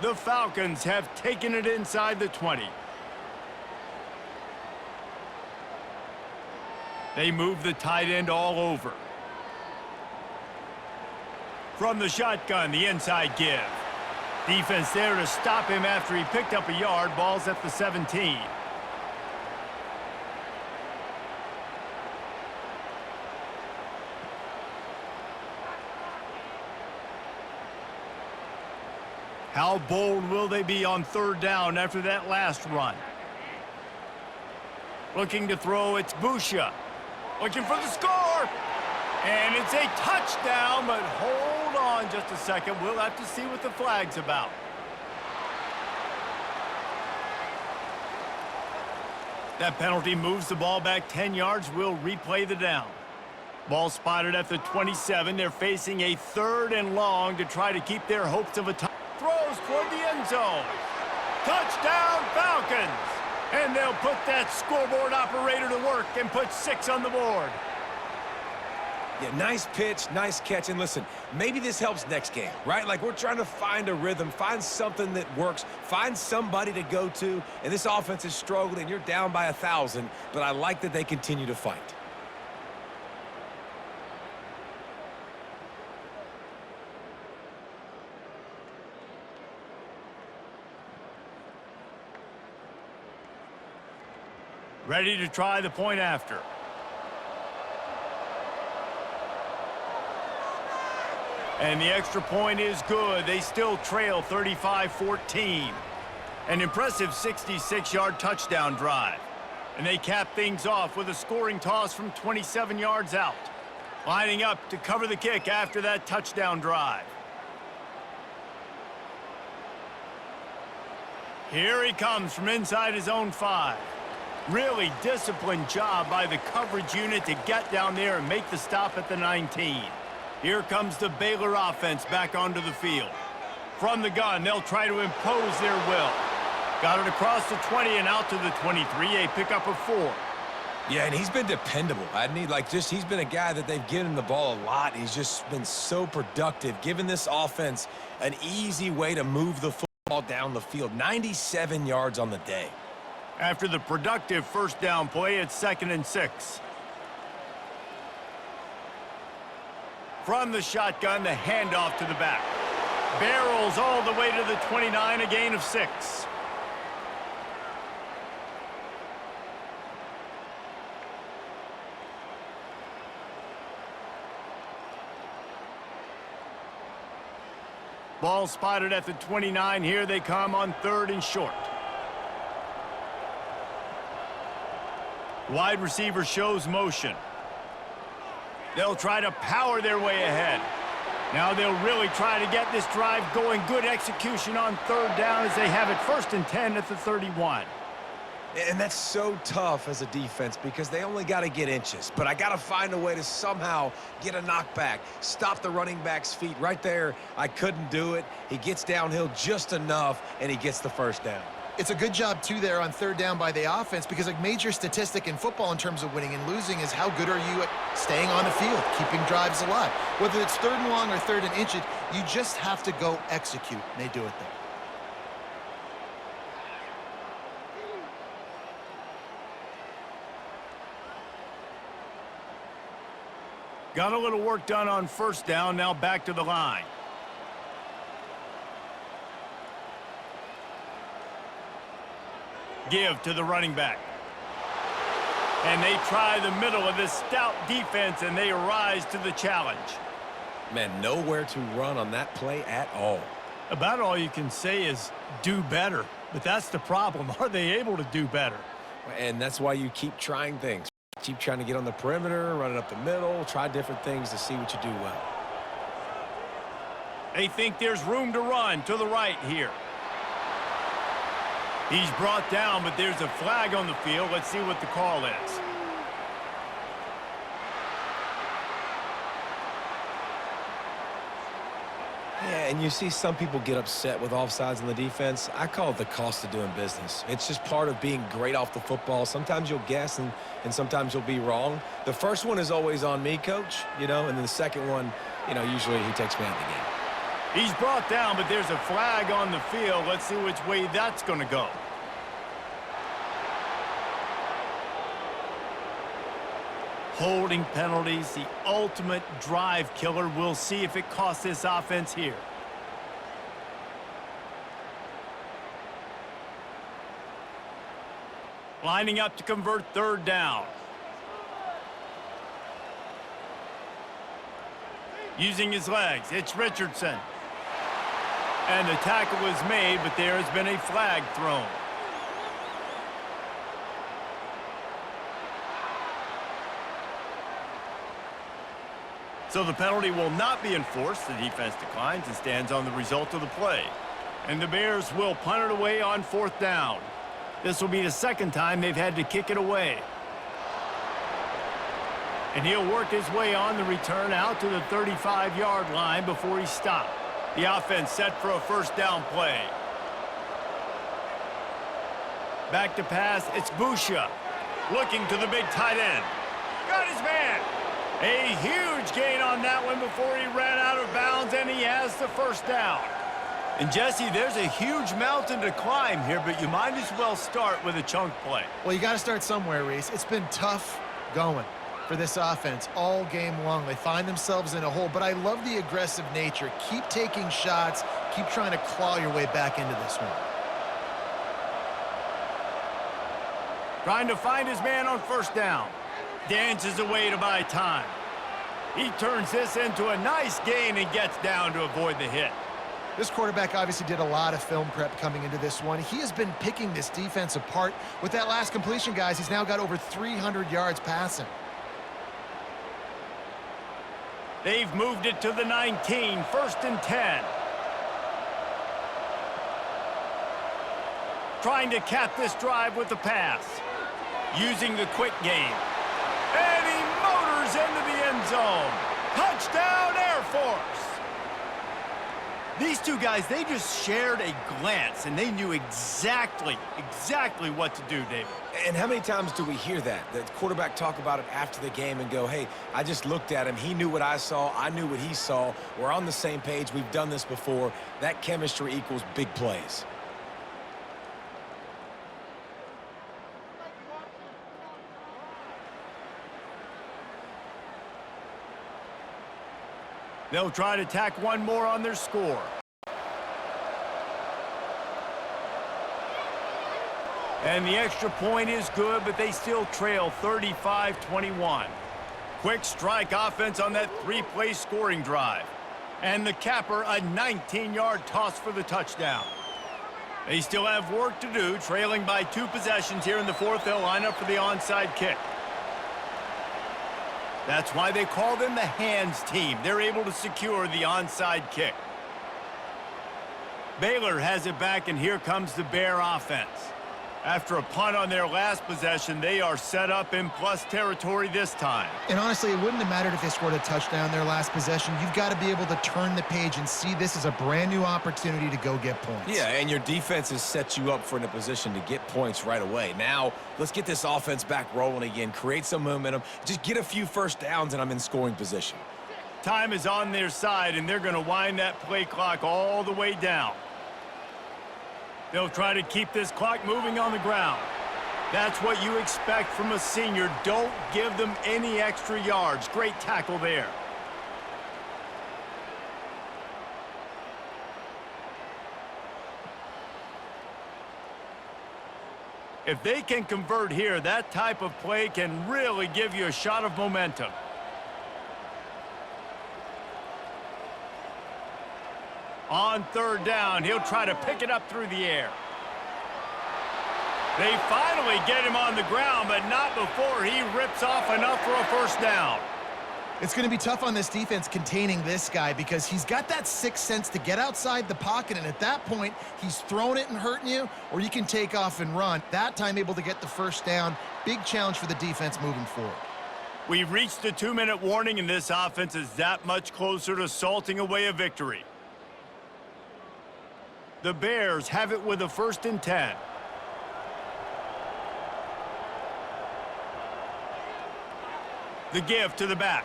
The Falcons have taken it inside the 20. They move the tight end all over. From the shotgun, the inside give. Defense there to stop him after he picked up a yard. Ball's at the 17. How bold will they be on 3rd down after that last run? Looking to throw, it's Busha. Looking for the score. And it's a touchdown, but hold on just a second. We'll have to see what the flag's about. That penalty moves the ball back 10 yards. We'll replay the down. Ball spotted at the 27. They're facing a 3rd and long to try to keep their hopes of a touchdown. Throws toward the end zone. Touchdown, Falcons! And they'll put that scoreboard operator to work and put 6 on the board. Yeah, nice pitch, nice catch. And listen, maybe this helps next game, right? Like, we're trying to find a rhythm, find something that works, find somebody to go to. And this offense is struggling. You're down by 1,000, but I like that they continue to fight. Ready to try the point after. And the extra point is good. They still trail 35-14. An impressive 66-yard touchdown drive. And they cap things off with a scoring toss from 27 yards out. Lining up to cover the kick after that touchdown drive. Here he comes from inside his own 5. Really disciplined job by the coverage unit to get down there and make the stop at the 19. Here comes the Baylor offense back onto the field. From the gun, they'll try to impose their will. Got it across the 20 and out to the 23, a pickup of 4. Yeah, and he's been dependable. He's been a guy that they've given the ball a lot. He's just been so productive, giving this offense an easy way to move the football down the field. 97 yards on the day. After the productive first down play, it's 2nd and 6. From the shotgun, the handoff to the back. Barrels all the way to the 29, a gain of 6. Ball spotted at the 29. Here they come on 3rd and short. Wide receiver shows motion. They'll try to power their way ahead. Now they'll really try to get this drive going. Good execution on 3rd down as they have it 1st and 10 at the 31. And that's so tough as a defense because they only got to get inches. But I got to find a way to somehow get a knockback, stop the running back's feet. Right there, I couldn't do it. He gets downhill just enough, and he gets the first down. It's a good job, too, there on third down by the offense because a major statistic in football in terms of winning and losing is how good are you at staying on the field, keeping drives alive. Whether it's third and long or third and inches, you just have to go execute, and they do it there. Got a little work done on first down, now back to the line. Give to the running back. And they try the middle of this stout defense, and they rise to the challenge. Man, nowhere to run on that play at all. About all you can say is do better. But that's the problem. Are they able to do better? And that's why you keep trying things. Keep trying to get on the perimeter, run it up the middle, try different things to see what you do well. They think there's room to run to the right here. He's brought down, but there's a flag on the field. Let's see what the call is. Yeah, and you see some people get upset with offsides on the defense. I call it the cost of doing business. It's just part of being great off the football. Sometimes you'll guess and sometimes you'll be wrong. The first one is always on me, Coach, and then the second one, usually he takes me out of the game. He's brought down, but there's a flag on the field. Let's see which way that's going to go. Holding penalties, the ultimate drive killer. We'll see if it costs this offense here. Lining up to convert third down. Using his legs, it's Richardson. And the tackle is made, but there has been a flag thrown. So the penalty will not be enforced. The defense declines and stands on the result of the play. And the Bears will punt it away on fourth down. This will be the second time they've had to kick it away. And he'll work his way on the return out to the 35-yard line before he stopped. The offense set for a first down play. Back to pass, it's Busha. Looking to the big tight end. Got his man. A huge gain on that one before he ran out of bounds, and he has the first down. And, Jesse, there's a huge mountain to climb here, but you might as well start with a chunk play. Well, you got to start somewhere, Reese. It's been tough going for this offense all game long. They find themselves in a hole, but I love the aggressive nature. Keep taking shots. Keep trying to claw your way back into this one. Trying to find his man on first down. Dances away to buy time. He turns this into a nice gain and gets down to avoid the hit. This quarterback obviously did a lot of film prep coming into this one. He has been picking this defense apart. With that last completion, guys, he's now got over 300 yards passing. They've moved it to the 19, first and 10. Trying to cap this drive with the pass. Using the quick game. And he motors into the end zone. Touchdown, Air Force. These two guys, they just shared a glance, and they knew exactly what to do, David. And how many times do we hear that? The quarterback talk about it after the game and go, hey, I just looked at him. He knew what I saw. I knew what he saw. We're on the same page. We've done this before. That chemistry equals big plays. They'll try to tack one more on their score. And the extra point is good, but they still trail 35-21. Quick strike offense on that three-play scoring drive. And the capper, a 19-yard toss for the touchdown. They still have work to do, trailing by 2 possessions here in the fourth. They'll line up for the onside kick. That's why they call them the hands team. They're able to secure the onside kick. Baylor has it back, and here comes the Bear offense. After a punt on their last possession, they are set up in plus territory this time. And honestly, it wouldn't have mattered if they scored a touchdown their last possession. You've got to be able to turn the page and see this as a brand new opportunity to go get points. Yeah, and your defense has set you up for in a position to get points right away. Now, let's get this offense back rolling again, create some momentum, just get a few first downs, and I'm in scoring position. Time is on their side, and they're going to wind that play clock all the way down. They'll try to keep this clock moving on the ground. That's what you expect from a senior. Don't give them any extra yards. Great tackle there. If they can convert here, that type of play can really give you a shot of momentum. On third down, he'll try to pick it up through the air. They finally get him on the ground, but not before he rips off enough for a first down. It's going to be tough on this defense containing this guy because he's got that sixth sense to get outside the pocket, and at that point, he's throwing it and hurting you, or you can take off and run. That time able to get the first down. Big challenge for the defense moving forward. We've reached the 2-minute warning, and this offense is that much closer to salting away a victory. The Bears have it with a 1st and 10. The give to the back.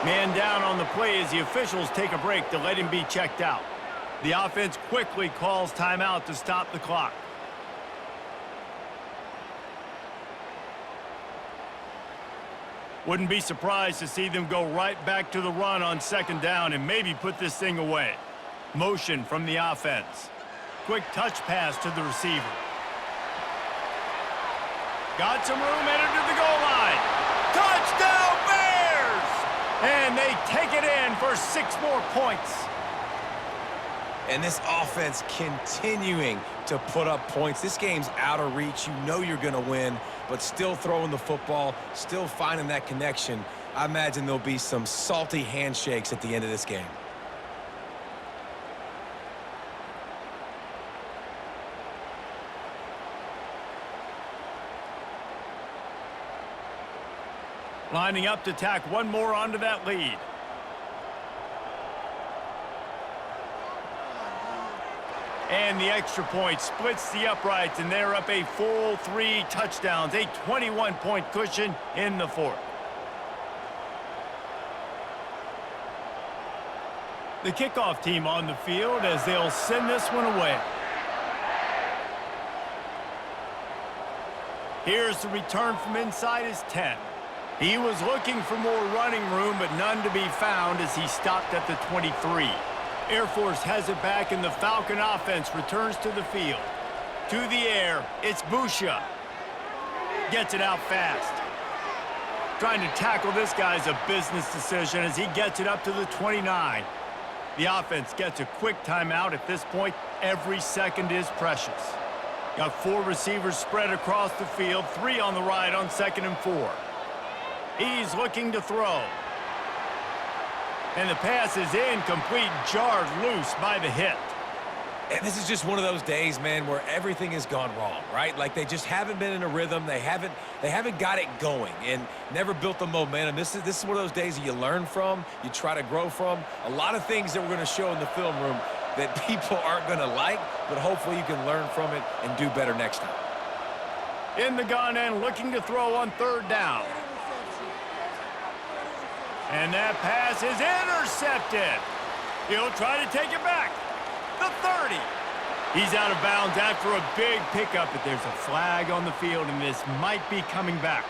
Man down on the play as the officials take a break to let him be checked out. The offense quickly calls timeout to stop the clock. Wouldn't be surprised to see them go right back to the run on 2nd down and maybe put this thing away. Motion from the offense. Quick touch pass to the receiver. Got some room, entered to the goal line. Touchdown, Bears! And they take it in for 6 more points. And this offense continuing to put up points. This game's out of reach. You know you're going to win, but still throwing the football, still finding that connection. I imagine there'll be some salty handshakes at the end of this game. Lining up to tack one more onto that lead. And the extra point splits the uprights, and they're up a full 3 touchdowns, a 21-point cushion in the 4th. The kickoff team on the field as they'll send this one away. Here's the return from inside his 10. He was looking for more running room, but none to be found as he stopped at the 23. Air Force has it back, and the Falcon offense returns to the field. To the air, it's Busha. Gets it out fast. Trying to tackle this guy's a business decision as he gets it up to the 29. The offense gets a quick timeout at this point. Every second is precious. Got 4 receivers spread across the field, 3 on the right on 2nd and 4. He's looking to throw. And the pass is incomplete, jarred loose by the hit. And this is just one of those days, man, where everything has gone wrong, right? Like they just haven't been in a rhythm. They haven't got it going and never built the momentum. This is one of those days that you learn from, you try to grow from. A lot of things that we're going to show in the film room that people aren't going to like, but hopefully you can learn from it and do better next time. In the gun and looking to throw on 3rd down. And that pass is intercepted. He'll try to take it back. The 30. He's out of bounds after a big pickup, but there's a flag on the field, and this might be coming back.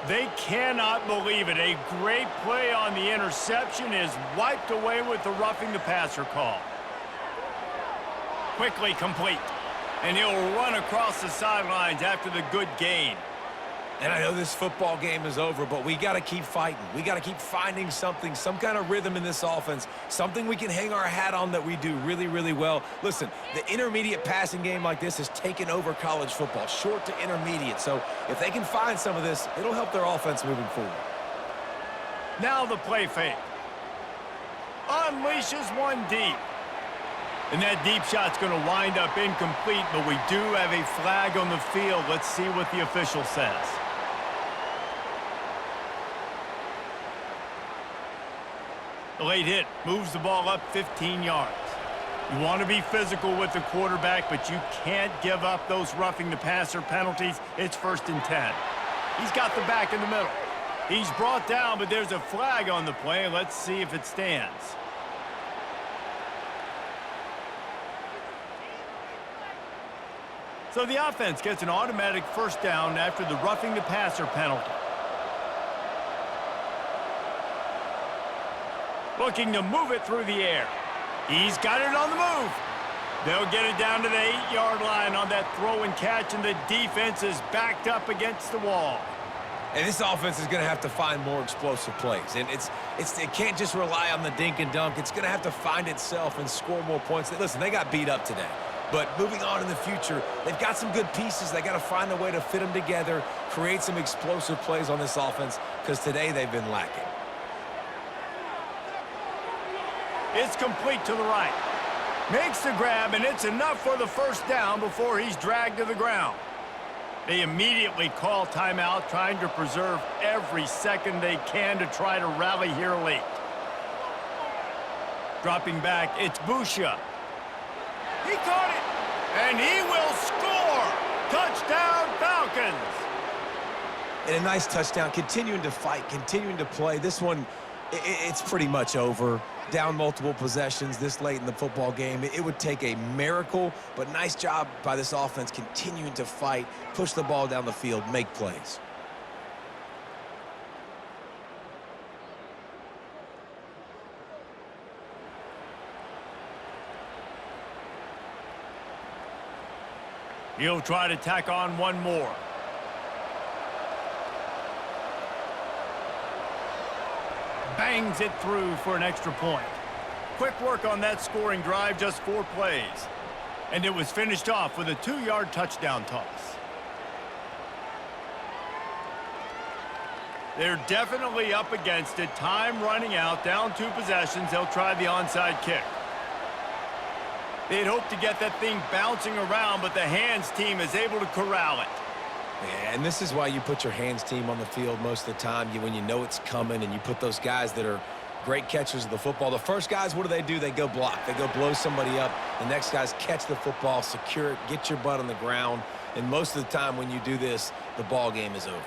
They cannot believe it. A great play on the interception is wiped away with the roughing the passer call. Quickly complete. And he'll run across the sidelines after the good gain. And I know this football game is over, but we got to keep fighting. We got to keep finding something, some kind of rhythm in this offense, something we can hang our hat on that we do really, really well. Listen, the intermediate passing game like this has taken over college football, short to intermediate. So if they can find some of this, it'll help their offense moving forward. Now the play fake. unleashes one deep. And that deep shot's going to wind up incomplete, but we do have a flag on the field. Let's see what the official says. The late hit moves the ball up 15 yards. You want to be physical with the quarterback, but you can't give up those roughing the passer penalties. It's 1st and 10. He's got the back in the middle. He's brought down, but there's a flag on the play. Let's see if it stands. So the offense gets an automatic 1st down after the roughing the passer penalty. Looking to move it through the air. He's got it on the move. They'll get it down to the 8-yard line on that throw and catch, and the defense is backed up against the wall. And this offense is going to have to find more explosive plays. And it can't just rely on the dink and dunk. It's going to have to find itself and score more points. Listen, they got beat up today. But moving on in the future, they've got some good pieces. They got to find a way to fit them together, create some explosive plays on this offense, because today they've been lacking. It's complete to the right. Makes the grab, and it's enough for the 1st down before he's dragged to the ground. They immediately call timeout, trying to preserve every second they can to try to rally here late. Dropping back, it's Busha. He caught it, and he will score! Touchdown, Falcons! And a nice touchdown, continuing to fight, continuing to play. This one, it's pretty much over. Down multiple possessions this late in the football game. It would take a miracle, but nice job by this offense continuing to fight, push the ball down the field, make plays. He'll try to tack on one more. Bangs it through for an extra point. Quick work on that scoring drive, just 4 plays. And it was finished off with a 2-yard touchdown toss. They're definitely up against it. Time running out, down 2 possessions. They'll try the onside kick. They'd hoped to get that thing bouncing around, but the hands team is able to corral it. Yeah, and this is why you put your hands team on the field most of the time, when you know it's coming, and you put those guys that are great catchers of the football. The first guys, what do? They go block. They go blow somebody up. The next guys catch the football, secure it, get your butt on the ground. And most of the time when you do this, the ball game is over.